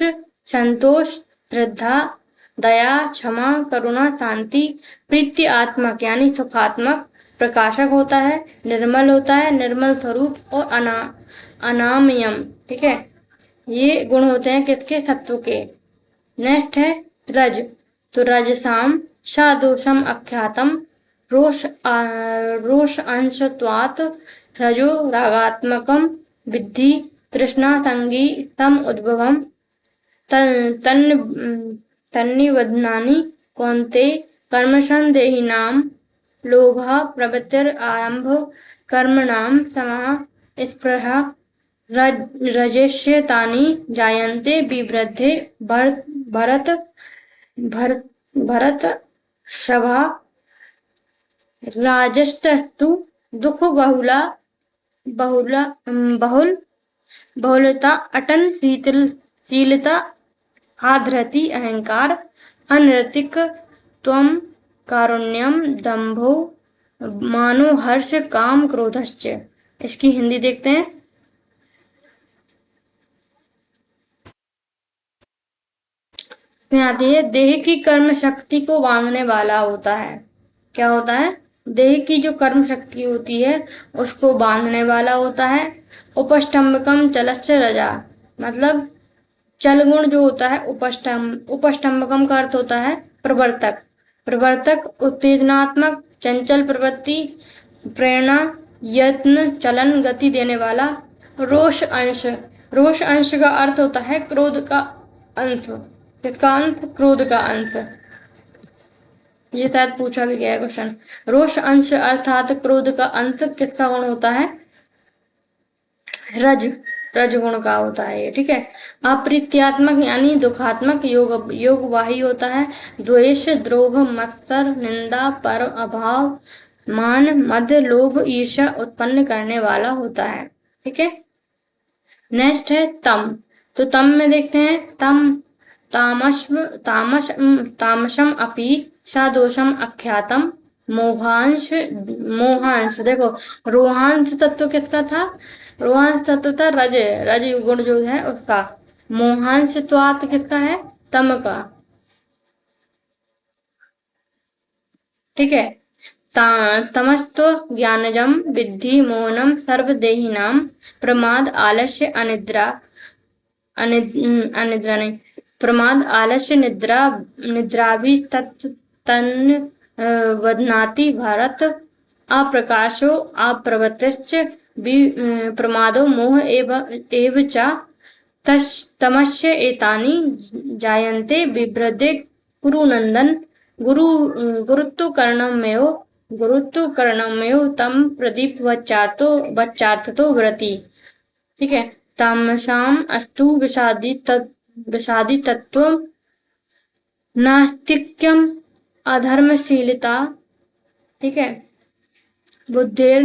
संतोष, श्रद्धा, दया, क्षमा, करुणा, शांति, प्रीति आत्मक यानी सुखात्मक, प्रकाशक होता है, निर्मल होता है, निर्मल स्वरूप और अनामयम, ठीक है। ये गुण होते हैं किसके, सत्व के। नेक्स्ट है रज, तो रजसाम सादोषम अख्यातम रोष अंशत्वात् रजो रागात्मकम विद्धि तृष्णा संगी तम उद्भवम तन्निबध्नानि कौन्ते कर्मसंदेहिनां लोभः प्रवृत्तिरारम्भ कर्मणां समाः स्पृहा रजस्येतानि जायन्ते विवृद्धे भरत सभा राजस्तस्तु दुख बहुलता अटन शीलता आधृति अहंकार अनृतिक त्वम कारुण्यम दंभो मानो हर्ष काम क्रोधश्च। इसकी हिंदी देखते हैं। आती है देह की कर्म शक्ति को बांधने वाला होता है। क्या होता है, देह की जो कर्म शक्ति होती है उसको बांधने वाला होता है। उपष्टम्बकम चलश्च रजा, मतलब चल गुण जो होता है उपष्टम्बकम का अर्थ होता है प्रवर्तक। प्रवर्तक उत्तेजनात्मक, चंचल प्रवृत्ति, प्रेरणा, यत्न, चलन, गति देने वाला। रोष अंश, रोष अंश का अर्थ होता है क्रोध का अंश। किसका अंश, क्रोध का अंश। ये शायद पूछा भी गया है क्वेश्चन। रोष अंश अर्थात क्रोध का अंश किसका गुण होता है, रज गुण का होता है ये, ठीक है। अप्रीत्यात्मक यानी दुखात्मक, योगवाही होता है। द्वेष, द्रोह, मत्सर, निंदा, पर अभाव, मान, मद, लोभ, ईर्ष्या उत्पन्न करने वाला होता है, ठीक है। नेक्स्ट है तम, तो तम में देखते हैं तामसम अपि सादोषम अख्यातम मोहांश मोहांश देखो, रोहांश तत्व किसका था? रोहांश तत्व था रज, रज गुण जो है उसका। मोहांश त्वात किसका है? तम का। ठीक है। तमस्तो ज्ञानजम विद्धि मोहनम सर्वदेहिनाम प्रमाद आलस्य अनिद्रा अनिद्रा नहीं, प्रमाद आलस्य निद्रा निद्राभि तन् वदनाति भारत अप्रकाशो अप्रवृत्तिश्च प्रमादो मोह एव च तमस्य एतानि जायन्ते बिभ्रते कुरुनन्दन गुरु गुरुत्व करणमेव तम प्रदीप वच्चार्थतो व्रति। ठीक है। तामसाम अस्तु विषादी तत्व नास्तिक्यम अधर्मशीलता। ठीक है। बुद्धेर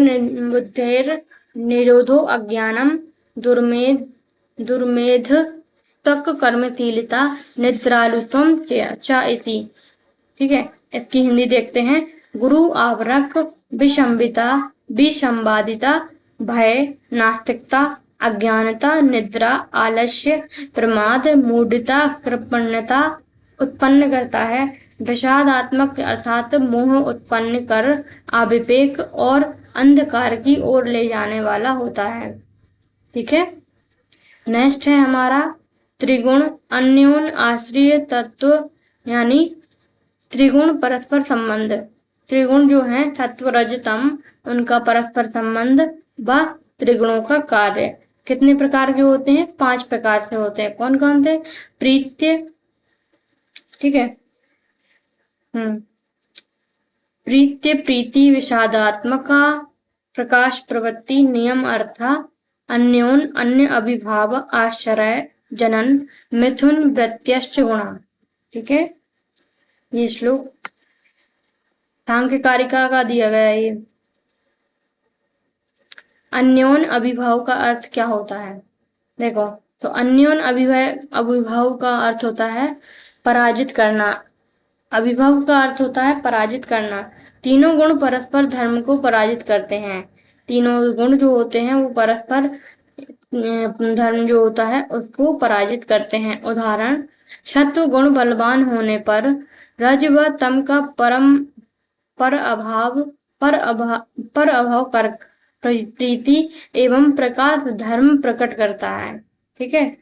निरोधो अज्ञानम दुर्मेध तक कर्मशीलता निद्रालुत्वम च इति। ठीक है। इसकी हिंदी देखते हैं। गुरु आवरक विसंवादिता भय नास्तिकता अज्ञानता निद्रा आलस्य प्रमाद मूढ़ता कृपणता उत्पन्न करता है। विषादात्मक अर्थात मोह उत्पन्न कर अविवेक और अंधकार की ओर ले जाने वाला होता है। ठीक है। नेक्स्ट है हमारा त्रिगुण अन्योन आश्रय तत्व, यानी त्रिगुण परस्पर संबंध। त्रिगुण जो है सत्व रज तम, उनका परस्पर संबंध व त्रिगुणों का कार्य। कितने प्रकार के होते हैं? 5 प्रकार से होते हैं। कौन कौन से? प्रीत्य, ठीक है, प्रीत्य प्रीति विषादात्मक प्रकाश प्रवृत्ति नियम अर्थ अन्योन अन्य अभिभाव आश्रय जनन मिथुन वृत्त्यश्च गुणा। ठीक है। ये श्लोक सांख्य कारिका का दिया गया है। ये अन्योन अभिभाव का अर्थ क्या होता है? देखो, तो अन्योन अभिभाव का अर्थ होता है पराजित करना। अभिभाव का अर्थ होता है पराजित करना। तीनों गुण परस्पर धर्म को पराजित करते हैं। तीनों गुण जो होते हैं वो परस्पर धर्म जो होता है उसको पराजित करते हैं। उदाहरण, सत्व गुण बलवान होने पर रज व तम का पर अभाव कर प्रीति एवं प्रकाश धर्म प्रकट करता है। ठीक है।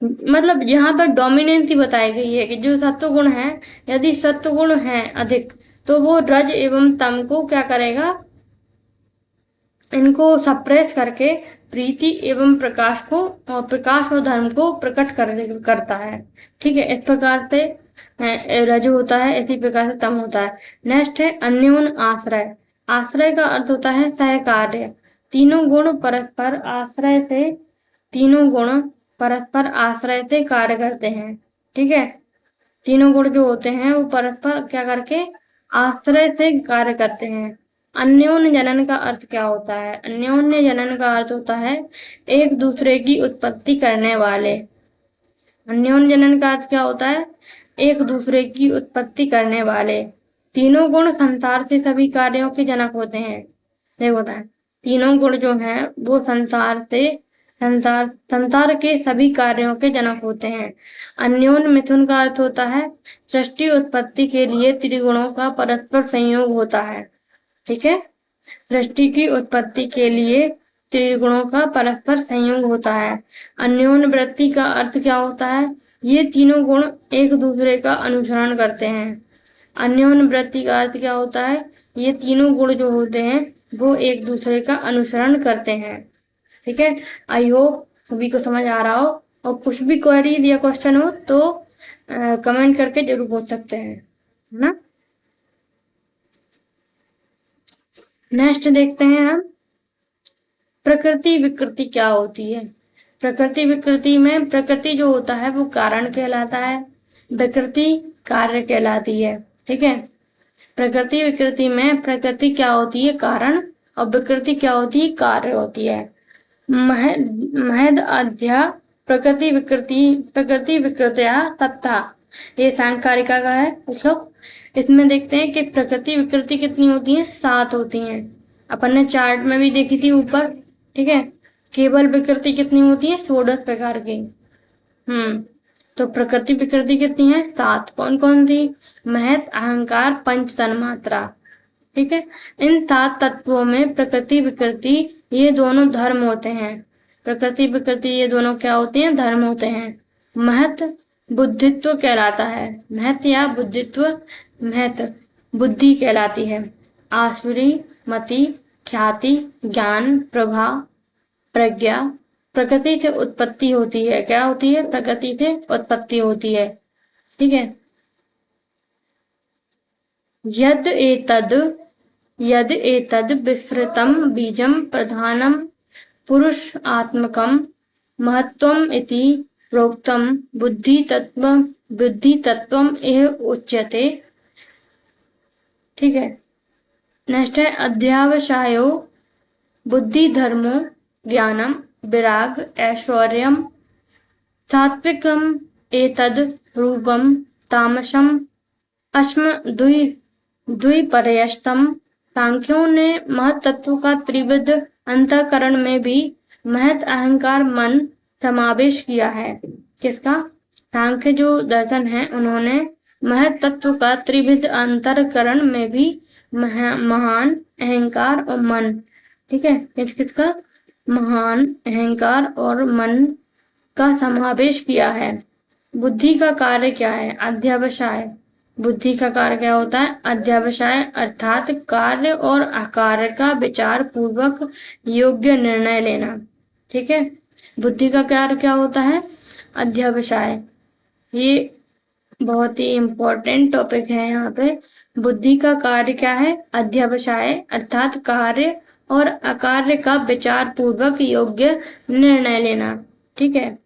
मतलब यहाँ पर डोमिनेंसी बताई गई है कि जो सत्व गुण है, यदि सत्व गुण है अधिक तो वो रज एवं तम को क्या करेगा? इनको सप्रेस करके प्रीति एवं प्रकाश और धर्म को प्रकट करता है। ठीक है। इस प्रकार से रज होता है, इसी प्रकार से तम होता है। नेक्स्ट है अन्योन आश्रय। आश्रय का अर्थ होता है सहकार्य। तीनों गुण परस्पर आश्रय से कार्य करते हैं। ठीक है। तीनों गुण जो होते हैं वो परस्पर क्या करके आश्रय से कार्य करते हैं। अन्योन्य जनन का अर्थ क्या होता है? अन्योन्य जनन का अर्थ होता है एक दूसरे की उत्पत्ति करने वाले। अन्योन्य जनन का अर्थ क्या होता है? एक दूसरे की उत्पत्ति करने वाले। तीनों गुण संसार से सभी कार्यों के जनक होते हैं। देखो, तीनों गुण जो हैं वो संसार के सभी कार्यों के जनक होते हैं। अन्योन्य मिथुन का अर्थ होता है सृष्टि उत्पत्ति के लिए त्रिगुणों का परस्पर संयोग होता है। ठीक है। सृष्टि की उत्पत्ति के लिए त्रिगुणों का परस्पर संयोग होता है। अन्योन्य वृत्ति का अर्थ क्या होता है? ये तीनों गुण एक दूसरे का अनुसरण करते हैं। अन्योन्य वृत्ति का अर्थ क्या होता है? ये तीनों गुण जो होते हैं वो एक दूसरे का अनुसरण करते हैं। ठीक है। आई होप सभी को समझ आ रहा हो, और कुछ भी क्वेरी या क्वेश्चन हो तो कमेंट करके जरूर पूछ सकते हैं, है ना। नेक्स्ट देखते हैं हम प्रकृति विकृति क्या होती है। प्रकृति विकृति में प्रकृति जो होता है वो कारण कहलाता है, विकृति कार्य कहलाती है। ठीक है। प्रकृति विकृति में प्रकृति क्या होती है? कारण, और विकृति क्या होती है? कार्य होती है। महद अध्या प्रकृति विकृतिया सत्ता, ये सांख्यकारिका का है श्लोक। इसमें देखते हैं कि प्रकृति विकृति कितनी होती है, 7 होती हैं। अपन ने चार्ट में भी देखी थी ऊपर, ठीक है। केवल विकृति कितनी होती है, 16 प्रकार की। तो प्रकृति विकृति कितनी है, 7। कौन कौन सी, महत, अहंकार, पंच, तन्मात्रा, ठीक है। इन 7 तत्वों में प्रकृति विकृति ये दोनों धर्म होते हैं। प्रकृति विकृति ये दोनों क्या होते हैं, धर्म होते हैं। महत बुद्धित्व कहलाता है, महत या बुद्धित्व, महत बुद्धि कहलाती है। आसुरी, मति, ख्याति, ज्ञान, प्रभा, प्रज्ञा प्रकृति से उत्पत्ति होती है। क्या होती है, प्रकृति से उत्पत्ति होती है, ठीक है। यद एतद विस्मृतं बीजं प्रधानं पुरुषात्मकं महत्त्वम् इति प्रोक्तं बुद्धितत्त्वम् इह उच्यते, ठीक है। नेक्स्ट है अध्यावसायो बुद्धि धर्मो ज्ञानम विराग ऐश्वर्यम सात्विकम एतद रूपम तामसम अस्म द्विपर्यस्तम। सांख्यों ने महत्त्व का त्रिविध अंतःकरण में भी महत, अहंकार, मन समावेश किया है। किसका, सांख्य जो दर्शन है उन्होंने महत्त्व का त्रिविध अंतःकरण में भी महान, अहंकार और मन, ठीक है, किसका, महान, अहंकार और मन का समावेश किया है। बुद्धि का कार्य क्या है, अध्यवसाय। बुद्धि का कार्य क्या होता है, अध्यवसाय, अर्थात कार्य और अकार्य का विचार पूर्वक योग्य निर्णय लेना, ठीक है। बुद्धि का कार्य क्या होता है, अध्यवसाय। ये बहुत ही इम्पोर्टेंट टॉपिक है यहाँ पे। बुद्धि का कार्य क्या है, अध्यवसाय, अर्थात कार्य और अकार्य का विचार पूर्वक योग्य निर्णय लेना, ठीक है।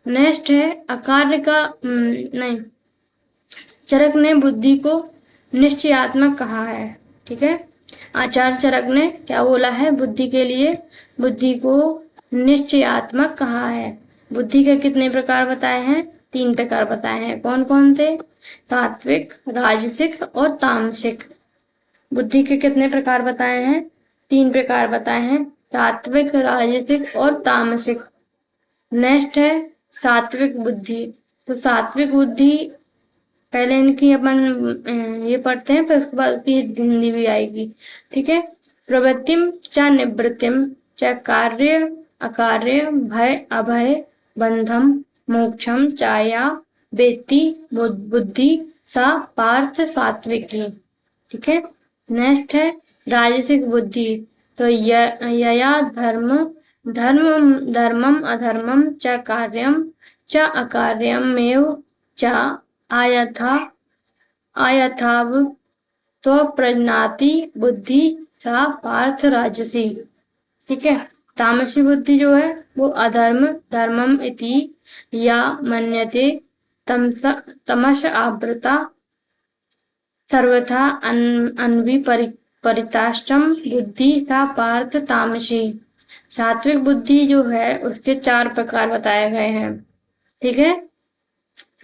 नेक्स्ट है अकार्य का नहीं, चरक ने बुद्धि को निश्चयात्मक कहा है, ठीक है। आचार्य चरक ने क्या बोला है, बुद्धि के लिए बुद्धि को निश्चयात्मक कहा है। बुद्धि के कितने प्रकार बताए हैं, 3 प्रकार बताए हैं। कौन कौन थे, सात्विक, राजसिक और तामसिक। बुद्धि के कितने प्रकार बताए हैं, 3 प्रकार बताए हैं, सात्विक, राजसिक और तामसिक। नेक्स्ट है सात्विक बुद्धि। तो सात्विक बुद्धि पहले इनकी अपन ये पढ़ते हैं, फिर उसके बाद उसकी हिंदी भी आएगी, ठीक है। प्रवृत्तिम च निवृत्तिम च कार्य अकार्य भय अभय बंधम मोक्षम चाया वेत्ति बुद्धि सा पार्थ सात्विकी, ठीक है। नेक्स्ट है राजसिक बुद्धि। तो यया धर्मम अधर्मम च कार्यम च अकार्यमेव च आयथाव तो प्रज्ञाति बुद्धि सा पार्थ राजसी, ठीक है। तामसी बुद्धि जो है वो अधर्म धर्मम इति या मन्यते तमस आवृता सर्वथा परिताष्टम बुद्धि सा पार्थ तामसी। सात्विक बुद्धि जो है उसके 4 प्रकार बताए गए हैं, ठीक है।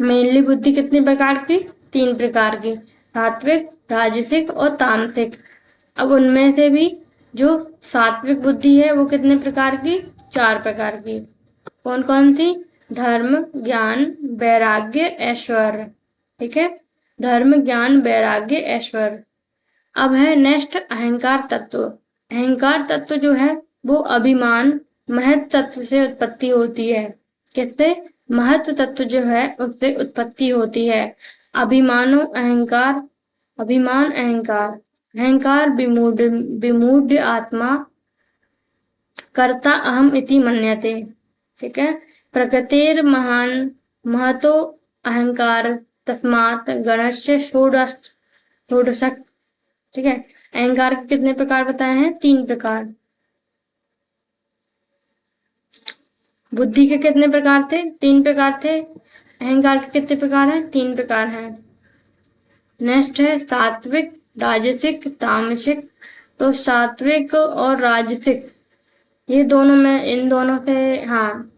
मेनली बुद्धि कितनी प्रकार की, 3 प्रकार की, सात्विक, राजसिक और तामसिक। अब उनमें से भी जो सात्विक बुद्धि है वो कितने प्रकार की, 4 प्रकार की। कौन कौन सी, धर्म, ज्ञान, वैराग्य, ऐश्वर्य, ठीक है। धर्म, ज्ञान, वैराग्य, ऐश्वर्य। अब है नेक्स्ट अहंकार तत्व। अहंकार तत्व जो है वो अभिमान महत तत्व से उत्पत्ति होती है। किससे, महत तत्व जो है उससे उत्पत्ति होती है। अभिमानो अहंकार, अभिमान अहंकार, अहंकार विमूढ़ आत्मा कर्ता अहम इति मन्यते, ठीक है। प्रकृतिर महान महतो अहंकार तस्मात् गणस्य षोडश, ठीक है। अहंकार के कितने प्रकार बताए हैं, 3 प्रकार। बुद्धि के कितने प्रकार थे, 3 प्रकार थे। अहंकार के कितने प्रकार हैं, 3 प्रकार हैं। नेक्स्ट है सात्विक, राजसिक, तामसिक। तो सात्विक और राजसिक ये दोनों में, इन दोनों से, हाँ,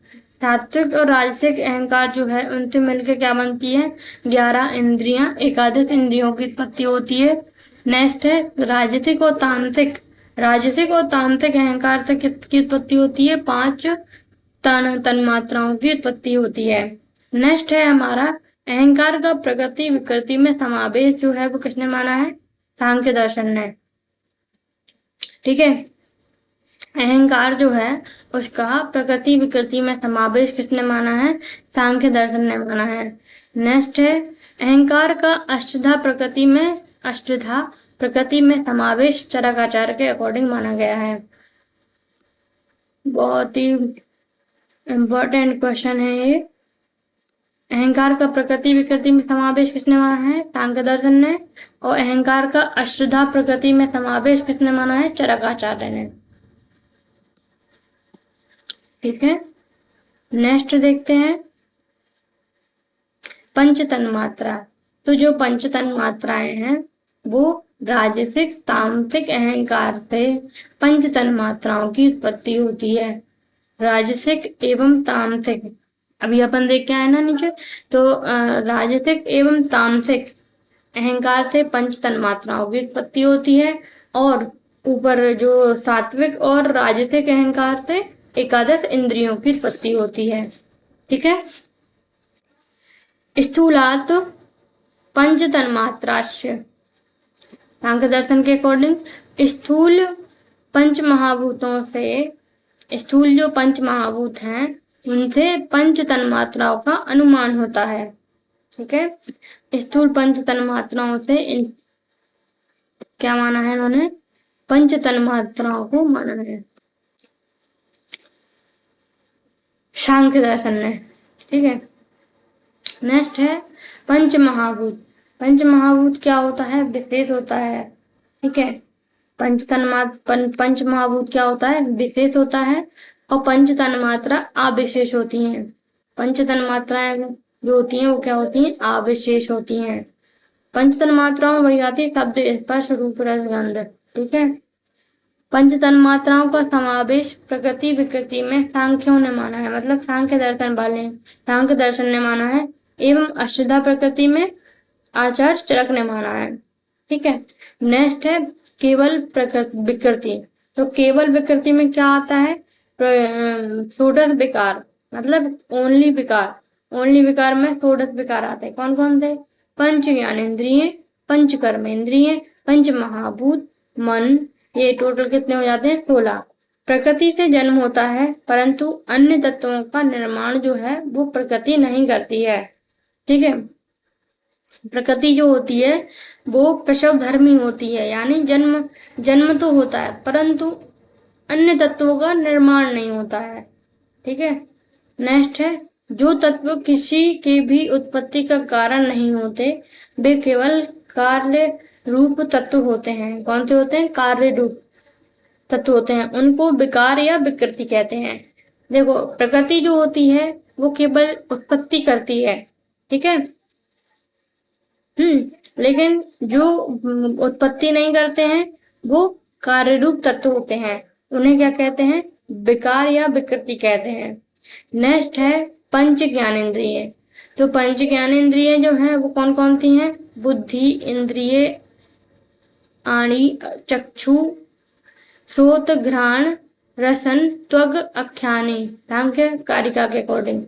सात्विक और राजसिक अहंकार जो है उनसे मिलकर क्या बनती है? 11 इंद्रियां, एकादश इंद्रियों की उत्पत्ति होती है। नेक्स्ट है राजसिक और तामसिक। राजसिक और तामसिक अहंकार से किसकी उत्पत्ति होती है? 5 तन्मात्राओं की उत्पत्ति होती है। नेक्स्ट है हमारा अहंकार का प्रकृति विकृति में समावेश जो है वो किसने माना है? सांख्य दर्शन ने। ठीक है, अहंकार जो है उसका प्रकृति विकृति में समावेश किसने माना है? सांख्य दर्शन ने माना है। नेक्स्ट है अहंकार का अष्टधा प्रकृति में समावेश चरकाचार्य के अकॉर्डिंग माना गया है। बहुत ही इम्पोर्टेंट क्वेश्चन है ये। अहंकार का प्रकृति विकृति में समावेश किसने माना है? सांख्य दर्शन ने। और अहंकार का अष्टधा प्रकृति में समावेश किसने माना है? चरकाचार्य ने। ठीक है, नेक्स्ट देखते हैं पंच तन्मात्रा। तो जो पंच तन्मात्राएं हैं वो राजसिक तामसिक अहंकार से पंच तन्मात्राओं की उत्पत्ति होती है। राजसिक एवं तामसिक, अभी अपन देख के आए ना नीचे, तो राजसिक एवं तामसिक अहंकार से पंच तन्मात्राओं की उत्पत्ति होती है। और ऊपर जो सात्विक और राजसिक अहंकार से एकादश इंद्रियों की उत्पत्ति होती है। ठीक है, स्थूलात् पंच तन्मात्राश्य। सांख्य दर्शन के अकॉर्डिंग स्थूल पंच महाभूतों से, स्थूल जो पंच महाभूत हैं उनसे पंच तन्मात्राओं का अनुमान होता है। ठीक है, स्थूल पंच तन्मात्राओं से क्या माना है इन्होंने? पंच तन्मात्राओं को माना है सांख्य दर्शन ने। ठीक है, नेक्स्ट है पंच महाभूत। पंच महाभूत क्या होता है? विशेष होता है। ठीक है, पंच महाभूत क्या होता है? विशेष होता है। और पंच तन्मात्रा अविशेष होती हैं। पंच तन्मात्राएं जो होती हैं वो क्या होती हैं? अविशेष होती हैं। पंच तन्मात्राओं में वही आती है शब्द स्पर्श रूप रस गंध। ठीक है, पंच तन्मात्राओं का समावेश प्रकृति विकृति में सांख्यों ने माना है, मतलब सांख्य दर्शन वाले, सांख्य दर्शन ने माना है। एवं अष्टधा प्रकृति में आचार्य चरक ने माना है। ठीक है, नेक्स्ट है केवल विकृति। तो केवल विकृति में क्या आता है? षोडश विकार, मतलब ओनली विकार। ओनली विकार में षोडश विकार आते हैं। कौन कौन से? पंच ज्ञानेंद्रिय, पंच कर्मेंद्रिय, पंच महाभूत, मन। ये टोटल कितने हो जाते हैं? 16। प्रकृति से जन्म होता है परंतु अन्य तत्वों का निर्माण जो है वो प्रकृति नहीं करती है। ठीक है, प्रकृति जो होती है वो प्रसव धर्मी होती है, यानी जन्म तो होता है परंतु अन्य तत्वों का निर्माण नहीं होता है। ठीक है, नेक्स्ट है जो तत्व किसी के भी उत्पत्ति का कारण नहीं होते वे केवल कार्य रूप तत्व होते हैं। कौन से होते हैं? कार्य रूप तत्व होते हैं। उनको विकार या विकृति कहते हैं। देखो, प्रकृति जो होती है वो केवल उत्पत्ति करती है। ठीक है, लेकिन जो उत्पत्ति नहीं करते हैं वो कार्य रूप तत्व होते हैं। उन्हें क्या कहते हैं? विकार या विकृति कहते हैं। नेक्स्ट है पंच ज्ञानेंद्रिय। तो पंच ज्ञानेंद्रिय जो हैं वो कौन कौन सी हैं? बुद्धि इंद्रिय, आणी, चक्षु, श्रोत, घ्राण, रसन, त्वग, आख्यानी, सांख्य कारिका के अकॉर्डिंग।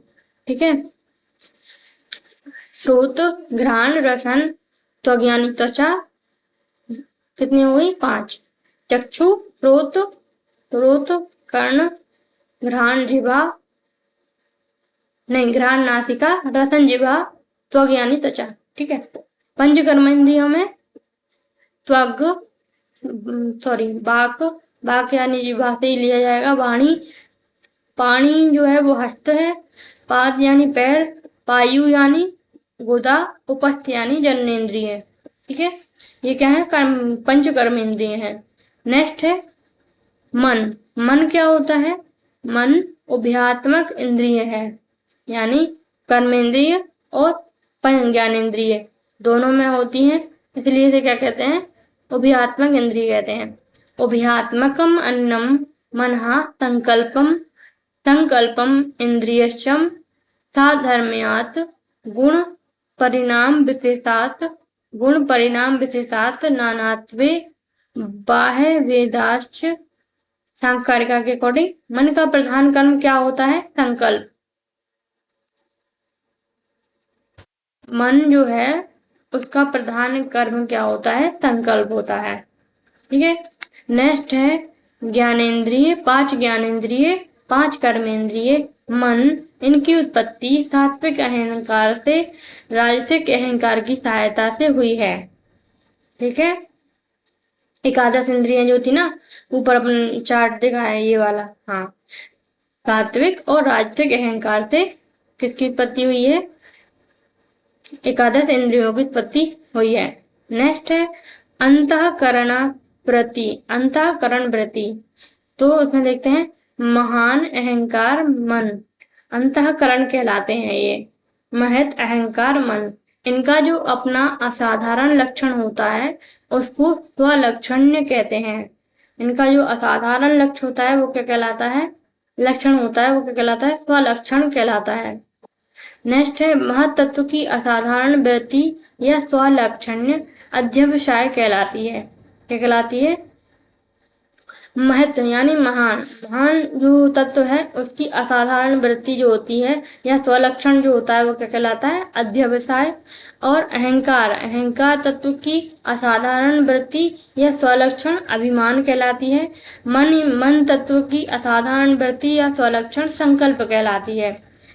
ठीक है, श्रोत, घ्राण, रसन, त्वग यानी त्वचा, कितनी हो गई? 5। चक्षु, श्रोत, कर्ण, घ्राण जिह्वा, नहीं घ्राण नासिका, रसन जिह्वा, त्वग यानी त्वचा। ठीक है, पंच कर्मेंद्रियों में त्वग, बाक यानी जिह्वा से ही लिया जाएगा। वाणी, पाणी जो है वो हस्त है। पाद यानी पैर, पायु यानी गुदा, उपस्थ यानी जननेन्द्रिय। ठीक है, ये क्या है? पंच कर्मेंद्रिय है। नेक्स्ट है मन। मन क्या होता है? मन उभयात्मक इंद्रिय है, यानी कर्मेंद्रिय और ज्ञानेन्द्रिय दोनों में होती है, इसलिए इसे क्या कहते हैं? उभयात्मक इंद्रिय कहते हैं। उभयात्मकम अन्नम मनहा संकल्पम संकल्पम इंद्रियश्चम साधर्म्यात् गुण परिणाम विशेषात् नानात्वे बाह्य वेदाश्च। सांख्यकारिका के अकॉर्डिंग मन का प्रधान कर्म क्या होता है? संकल्प। मन जो है उसका प्रधान कर्म क्या होता है? संकल्प होता है। ठीक है। नेक्स्ट है ज्ञानेंद्रिय, 5 ज्ञानेंद्रिय, 5 कर्मेंद्रिय, मन, इनकी उत्पत्ति सात्विक अहंकार से राजसिक अहंकार की सहायता से हुई है। ठीक है। एकादश इंद्रियां जो थी ना, ऊपर अपन चार्ट देखा है ये वाला, हाँ, सात्विक और राजसिक अहंकार से किसकी उत्पत्ति हुई है? एकादश इंद्रियों की उत्पत्ति हुई है। नेक्स्ट है अंतःकरण वृत्ति। तो उसमें देखते हैं महान अहंकार मन, अंतःकरण कहलाते हैं ये। महत अहंकार मन, इनका जो अपना असाधारण लक्षण होता है उसको स्वलक्षण्य कहते हैं। इनका जो असाधारण लक्षण होता है वो क्या कहलाता है? लक्षण होता है वो क्या कहलाता है? स्वलक्षण कहलाता है। नेक्स्ट है महत तत्व की असाधारण वृत्ति या स्वलक्षण्य अध्यवसाय कहलाती है। क्या कहलाती है? महत्व यानी महान जो तत्व है उसकी असाधारण वृत्ति जो होती है या स्वलक्षण जो होता है वो क्या कहलाता है? अध्यवसाय। और अहंकार तत्व की असाधारण वृत्ति या स्वलक्षण अभिमान कहलाती है। मन तत्व की असाधारण वृत्ति या स्वलक्षण संकल्प कहलाती है।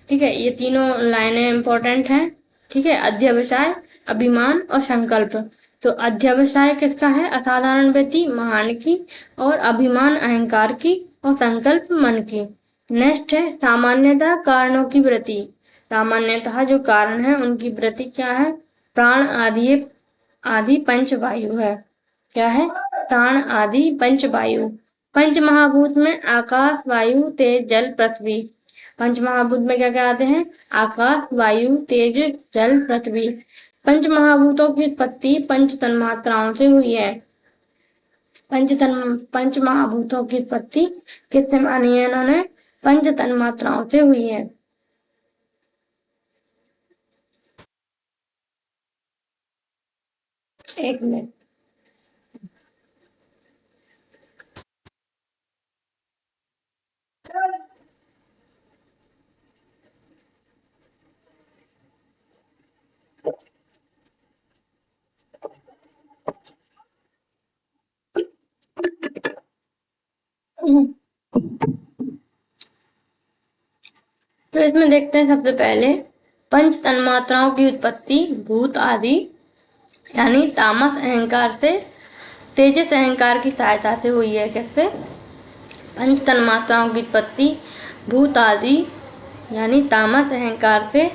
ठीक है, ये तीनों लाइनें इंपॉर्टेंट हैं। ठीक है, अध्यवसाय, अभिमान और संकल्प। तो अध्यवसाय किसका है? असाधारण वृत्ति महान की, और अभिमान अहंकार की, और संकल्प मन की। नेक्स्ट है सामान्यतः कारणों की वृत्ति। सामान्यतः जो कारण है उनकी वृत्ति क्या है? प्राण आदि पंच वायु है। क्या है? प्राण आदि पंच वायु। पंच महाभूत में आकाश, वायु, तेज, जल, पृथ्वी। पंच महाभूत में क्या क्या आते हैं? आकाश, वायु, तेज, जल, पृथ्वी। पंच महाभूतों की उत्पत्ति पंच तन्मात्राओं से हुई है। पंच महाभूतों की उत्पत्ति किससे मानी है इन्होंने? पंच तन्मात्राओं से हुई है। एक मिनट। तो इसमें देखते हैं सबसे पहले पंच तन्मात्राओं की उत्पत्ति भूत आदि यानी तामस अहंकार से तेजस अहंकार की सहायता से हुई है। कैसे? पंच तन्मात्राओं की उत्पत्ति भूत आदि यानी तामस अहंकार से,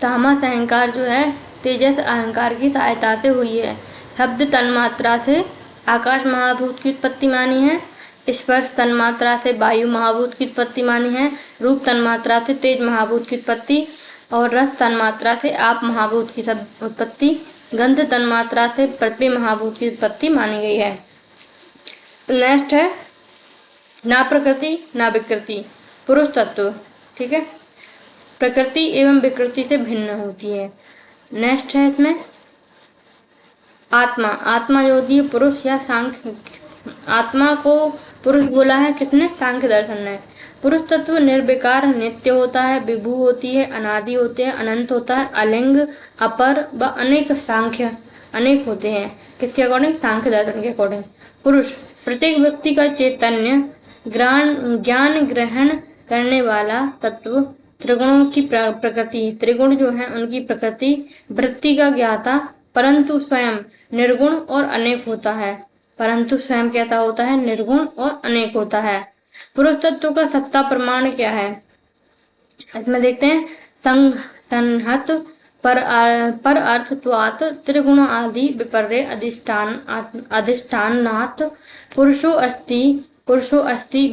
तामस अहंकार जो है तेजस अहंकार की सहायता से हुई है। शब्द तन्मात्रा से आकाश महाभूत की उत्पत्ति मानी है। स्पर्श तन्मात्रा से वायु महाभूत की उत्पत्ति मानी है। रूप तन्मात्रा से तेज महाभूत की उत्पत्ति, और रस तन्मात्रा से आप महाभूत की उत्पत्ति, गंध तन्मात्रा से पृथ्वी महाभूत की उत्पत्ति मानी गई है। नेक्स्ट है ना प्रकृति ना विकृति, पुरुष तत्व। ठीक है, प्रकृति एवं विकृति से भिन्न होती है। नेक्स्ट है इसमें आत्मा जो होती है पुरुष या सांख्य। आत्मा को पुरुष बोला है किसने? सांख्य दर्शन ने। पुरुष तत्व निर्विकार नित्य होता है, विभू होती है, अनादि होते हैं, अनंत होता है, अलिंग, अपर व अनेक सांख्य अनेक होते हैं। किसके अकॉर्डिंग? सांख्य दर्शन के अकॉर्डिंग। पुरुष प्रत्येक व्यक्ति का चैतन्य ज्ञान ग्रहण करने वाला तत्व, त्रिगुणों की प्रकृति, त्रिगुण जो है उनकी प्रकृति, वृत्ति का ज्ञाता, परंतु स्वयं निर्गुण और अनेक होता है। परंतु स्वयं कैसा होता है? निर्गुण और अनेक होता है। पुरुष तत्व का सत्ता प्रमाण क्या है? इसमें देखते हैं संहत पर अर्थत्वात् त्रिगुण आदि विपर्य अधिष्ठानात् पुरुषो अस्ति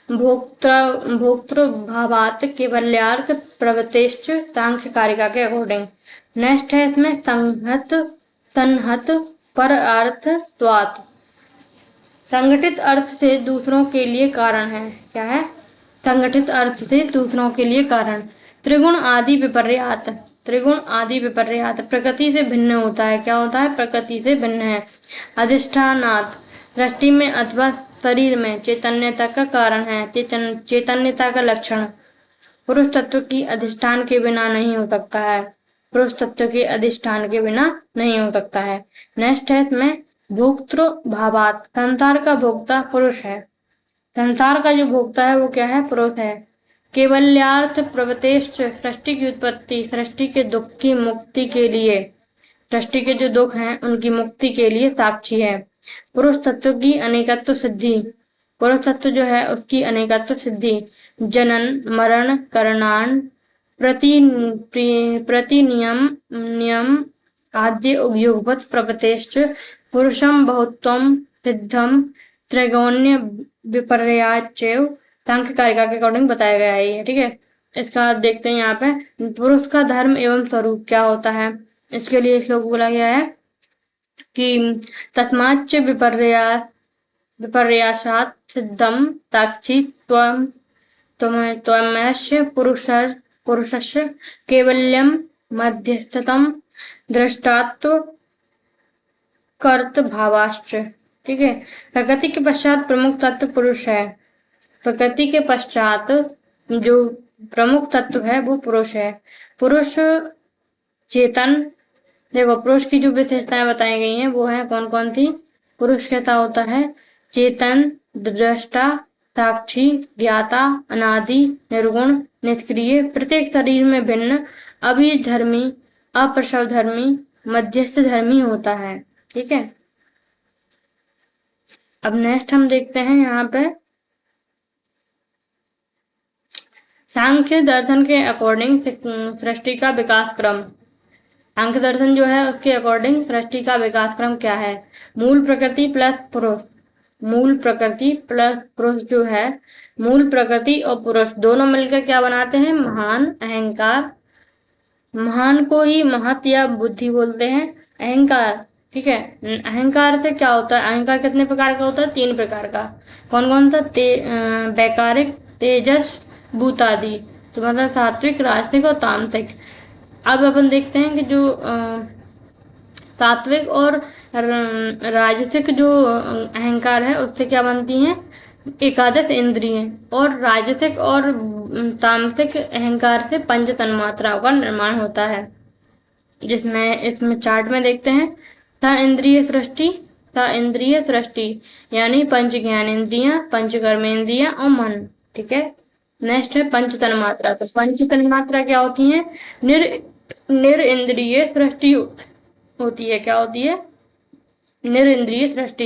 भोक्तृभावात् केवल्यार्थ प्रवृत्तिश्च सांख्यकारिका के अकॉर्डिंग। नेक्स्ट है इसमें संहत पर अर्थत्वात्। संगठित अर्थ से दूसरों के लिए कारण है। क्या है? संगठित अर्थ से दूसरों के लिए कारण। त्रिगुण आदि विपर्यात। त्रिगुण आदि विपर्यात प्रकृति से भिन्न होता है। क्या होता है? प्रकृति से भिन्न है। अधिष्ठानात् सृष्टि में अथवा शरीर में चैतन्यता का कारण है। चैतन्यता का लक्षण। पुरुष तत्व की अधिष्ठान के बिना नहीं हो सकता है। पुरुष तत्व के अधिष्ठान के बिना नहीं हो सकता है। नेक्स्ट है इसमें भोक्तृ भावात। संसार का भोक्ता पुरुष है। संसार का जो भोक्ता है वो क्या है? पुरुष है। केवल्यार्थ प्रवतेश्च सृष्टि की उत्पत्ति, सृष्टि के दुख की मुक्ति के लिए, सृष्टि के जो दुख हैं उनकी मुक्ति के लिए साक्षी है। पुरुष तत्व की अनेकत्व सिद्धि। पुरुष तत्व जो है उसकी अनेकत्व सिद्धि। जनन मरण करणान प्रतिनियम नियम आद्य उपयोगवत प्रपतेश्च पुरुषम बहुत्वम सिद्धम त्रैगुण्य विपर्याच्यव सांख्य कारिका के अकॉर्डिंग बताया गया है ये। ठीक है, इसका देखते हैं यहाँ पे पुरुष का धर्म एवं स्वरूप क्या होता है। इसके लिए श्लोक बोला गया है कि तस्माच्च विपर्यासात् सिद्धम साक्षी त्वमस्य पुरुषस्य केवल्यम मध्यस्थतम दृष्टात्व कर्त भावाश्च। ठीक है, प्रकृति के पश्चात प्रमुख तत्व पुरुष है। प्रकृति के पश्चात जो प्रमुख तत्व है वो पुरुष है। पुरुष चेतन। देखो, पुरुष की जो विशेषताएं बताई गई हैं वो है कौन कौन थी। पुरुष कैसा होता है? चेतन, दृष्टा, साक्षी, ज्ञाता, अनादि, निर्गुण, निष्क्रिय, प्रत्येक शरीर में भिन्न, अभिधर्मी, अप्रसवधर्मी, मध्यस्थ धर्मी होता है। ठीक है, अब नेक्स्ट हम देखते हैं यहाँ पे सांख्य दर्शन के अकॉर्डिंग सृष्टि का विकास क्रम। सांख्य दर्शन जो है उसके अकॉर्डिंग सृष्टि का विकास क्रम क्या है? मूल प्रकृति प्लस पुरुष। मूल प्रकृति प्लस पुरुष जो है, मूल प्रकृति और पुरुष दोनों मिलकर क्या बनाते हैं? महान, अहंकार। महान को ही महत या बुद्धि बोलते हैं। अहंकार, ठीक है, अहंकार से क्या होता है? अहंकार कितने प्रकार का होता है? 3 प्रकार का। कौन कौन सा? वैकारिक, तेजस, भूतादि। तो मतलब सात्विक, राजसिक और तामसिक। अब अपन देखते हैं कि जो सात्विक और राजसिक जो अहंकार है उससे क्या बनती हैं? एकादश इंद्रिय। और राजसिक और तामसिक अहंकार से पंच तन्मात्राओं का निर्माण होता है, जिसमें इसमें चार्ट में देखते हैं स इंद्रिय सृष्टि, स इंद्रिय सृष्टि यानी पंच ज्ञान इंद्रियां, पंच कर्मेंद्रियां और मन। ठीक है, नेक्स्ट है पंच तन्मात्रा। तो पंच तन्मात्रा क्या होती है? निर इंद्रिय सृष्टि होती है। क्या होती है? निर इंद्रिय सृष्टि।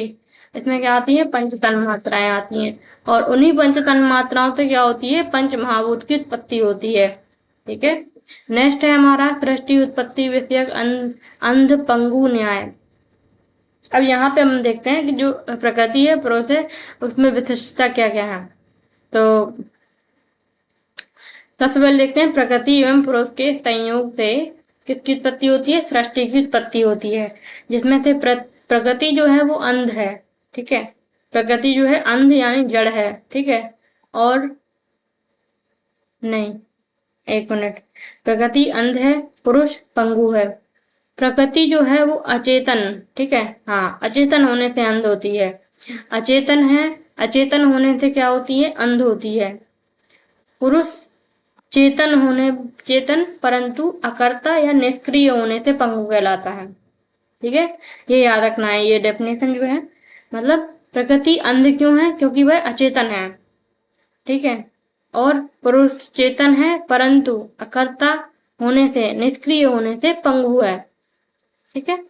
इसमें क्या आती है? पंच तन्मात्राएं आती हैं, और उन्हीं पंच तन्मात्राओं से क्या होती है? पंच महाभूत की उत्पत्ति होती है। ठीक है, नेक्स्ट है हमारा सृष्टि उत्पत्ति विषयक अंध पंगु न्याय। अब यहाँ पे हम देखते हैं कि जो प्रकृति है, पुरुष है, उसमें विशिष्टता क्या क्या है। तो सबसे पहले देखते हैं प्रकृति एवं पुरुष के संयोग से किसकी उत्पत्ति होती है? सृष्टि की उत्पत्ति होती है, जिसमें से प्रकृति जो है वो अंध है। ठीक है, प्रकृति जो है अंध यानी जड़ है। ठीक है, और नहीं, एक मिनट, प्रकृति अंध है, पुरुष पंगु है। प्रकृति जो है वो अचेतन, ठीक है, हाँ, अचेतन होने से अंध होती है। अचेतन है, अचेतन होने से क्या होती है? अंध होती है। पुरुष चेतन परंतु अकर्ता या निष्क्रिय होने से पंगु कहलाता है। ठीक है, ये याद रखना है, ये डेफिनेशन जो है, मतलब प्रकृति अंध क्यों है? क्योंकि वह अचेतन है। ठीक है, और पुरुष चेतन है परंतु अकर्ता होने से, निष्क्रिय होने से पंगु है। ठीक है,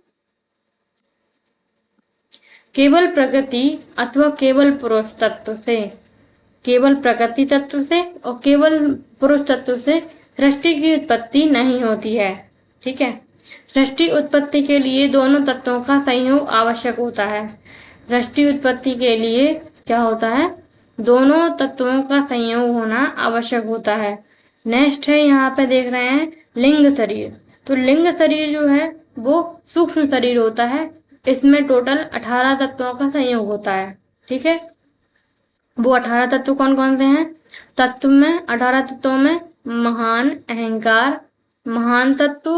केवल प्रकृति अथवा केवल पुरुष तत्व से, केवल प्रकृति तत्व से और केवल पुरुष तत्व से सृष्टि की उत्पत्ति नहीं होती है। ठीक है, सृष्टि उत्पत्ति के लिए दोनों तत्वों का संयोग आवश्यक होता है। सृष्टि उत्पत्ति के लिए क्या होता है? दोनों तत्वों का संयोग होना आवश्यक होता है। नेक्स्ट है, यहाँ पे देख रहे हैं लिंग शरीर। तो लिंग शरीर जो है वो सूक्ष्म शरीर होता है। इसमें टोटल 18 तत्वों का संयोग होता है। ठीक है। वो 18 तत्व कौन कौन से हैं? तत्व में 18 तत्वों में महान तत्व,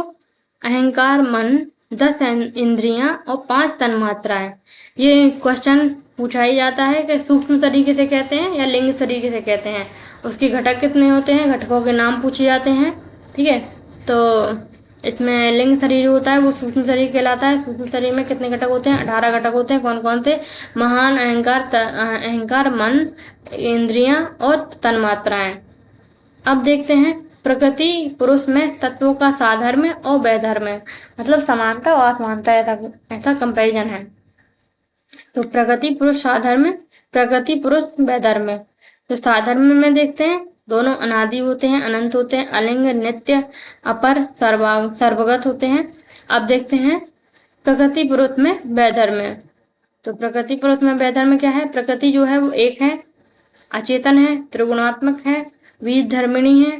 अहंकार, मन, 10 इंद्रियां और 5 तन्मात्राएं। ये क्वेश्चन पूछा ही जाता है कि सूक्ष्म तरीके से कहते हैं या लिंग तरीके से कहते हैं, उसके घटक कितने होते हैं, घटकों के नाम पूछे जाते हैं। ठीक है, तो इसमें लिंग शरीर होता है वो सूक्ष्म शरीर कहलाता है। सूक्ष्म शरीर में कितने घटक होते हैं? 18 घटक होते हैं। कौन कौन से? महान, अहंकार, मन, इंद्रियां और तन्मात्राएं। अब देखते हैं प्रकृति पुरुष में तत्वों का साधर्म्य और वैधर्म्य, मतलब समानता और असमानता, ऐसा कंपैरिजन है। तो प्रकृति पुरुष साधर्म्य, प्रकृति पुरुष वैधर्म्य। तो साधर्म्य में देखते हैं दोनों अनादि होते हैं, अनंत होते हैं, अलिंग, नित्य, अपर, सर्वगत होते हैं। अब देखते हैं प्रकृति पुरुष में वैधर्म्य। तो प्रकृति पुरुष में वैधर्म्य क्या है? प्रकृति जो है वो एक है, अचेतन है, त्रिगुणात्मक है, बीज धर्मिणी है,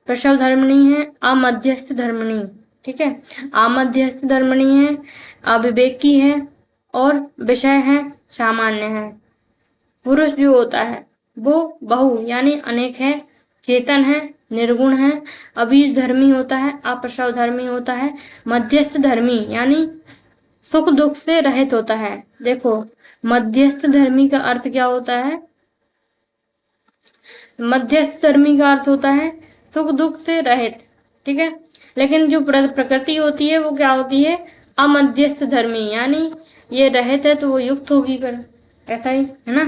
प्रसव धर्मिणी है, अमध्यस्थ धर्मिणी। ठीक है, अमध्यस्थ धर्मिणी है, अविवेकी है और विषय है, सामान्य है। पुरुष जो होता है वो बहु यानी अनेक है, चेतन है, निर्गुण है, अबीज धर्मी होता है, अप्रसव धर्मी होता है, मध्यस्थ धर्मी यानी सुख दुख से रहित होता है। देखो, मध्यस्थ धर्मी का अर्थ क्या होता है? मध्यस्थ धर्मी का अर्थ होता है सुख दुख से रहित। ठीक है, लेकिन जो प्रकृति होती है वो क्या होती है? अमध्यस्थ धर्मी, यानी ये रहित है तो वो युक्त होगी, कर ऐसा ही है ना।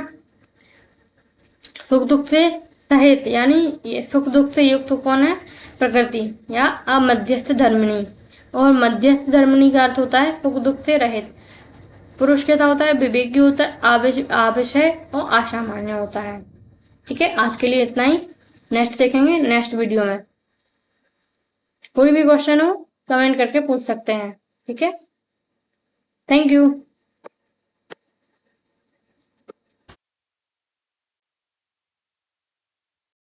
सुख दुख से सहित यानी ये सुख दुख से युक्त कौन है? प्रकृति या अमध्यस्थ धर्मिणी। और मध्यस्थ धर्मिणी का अर्थ होता है सुख दुख से रहित। पुरुष कैसा होता है? विवेकी होता है, आविषय और असामान्य होता है। ठीक है, आज के लिए इतना ही। नेक्स्ट देखेंगे नेक्स्ट वीडियो में। कोई भी क्वेश्चन हो कमेंट करके पूछ सकते हैं। ठीक है, थैंक यू।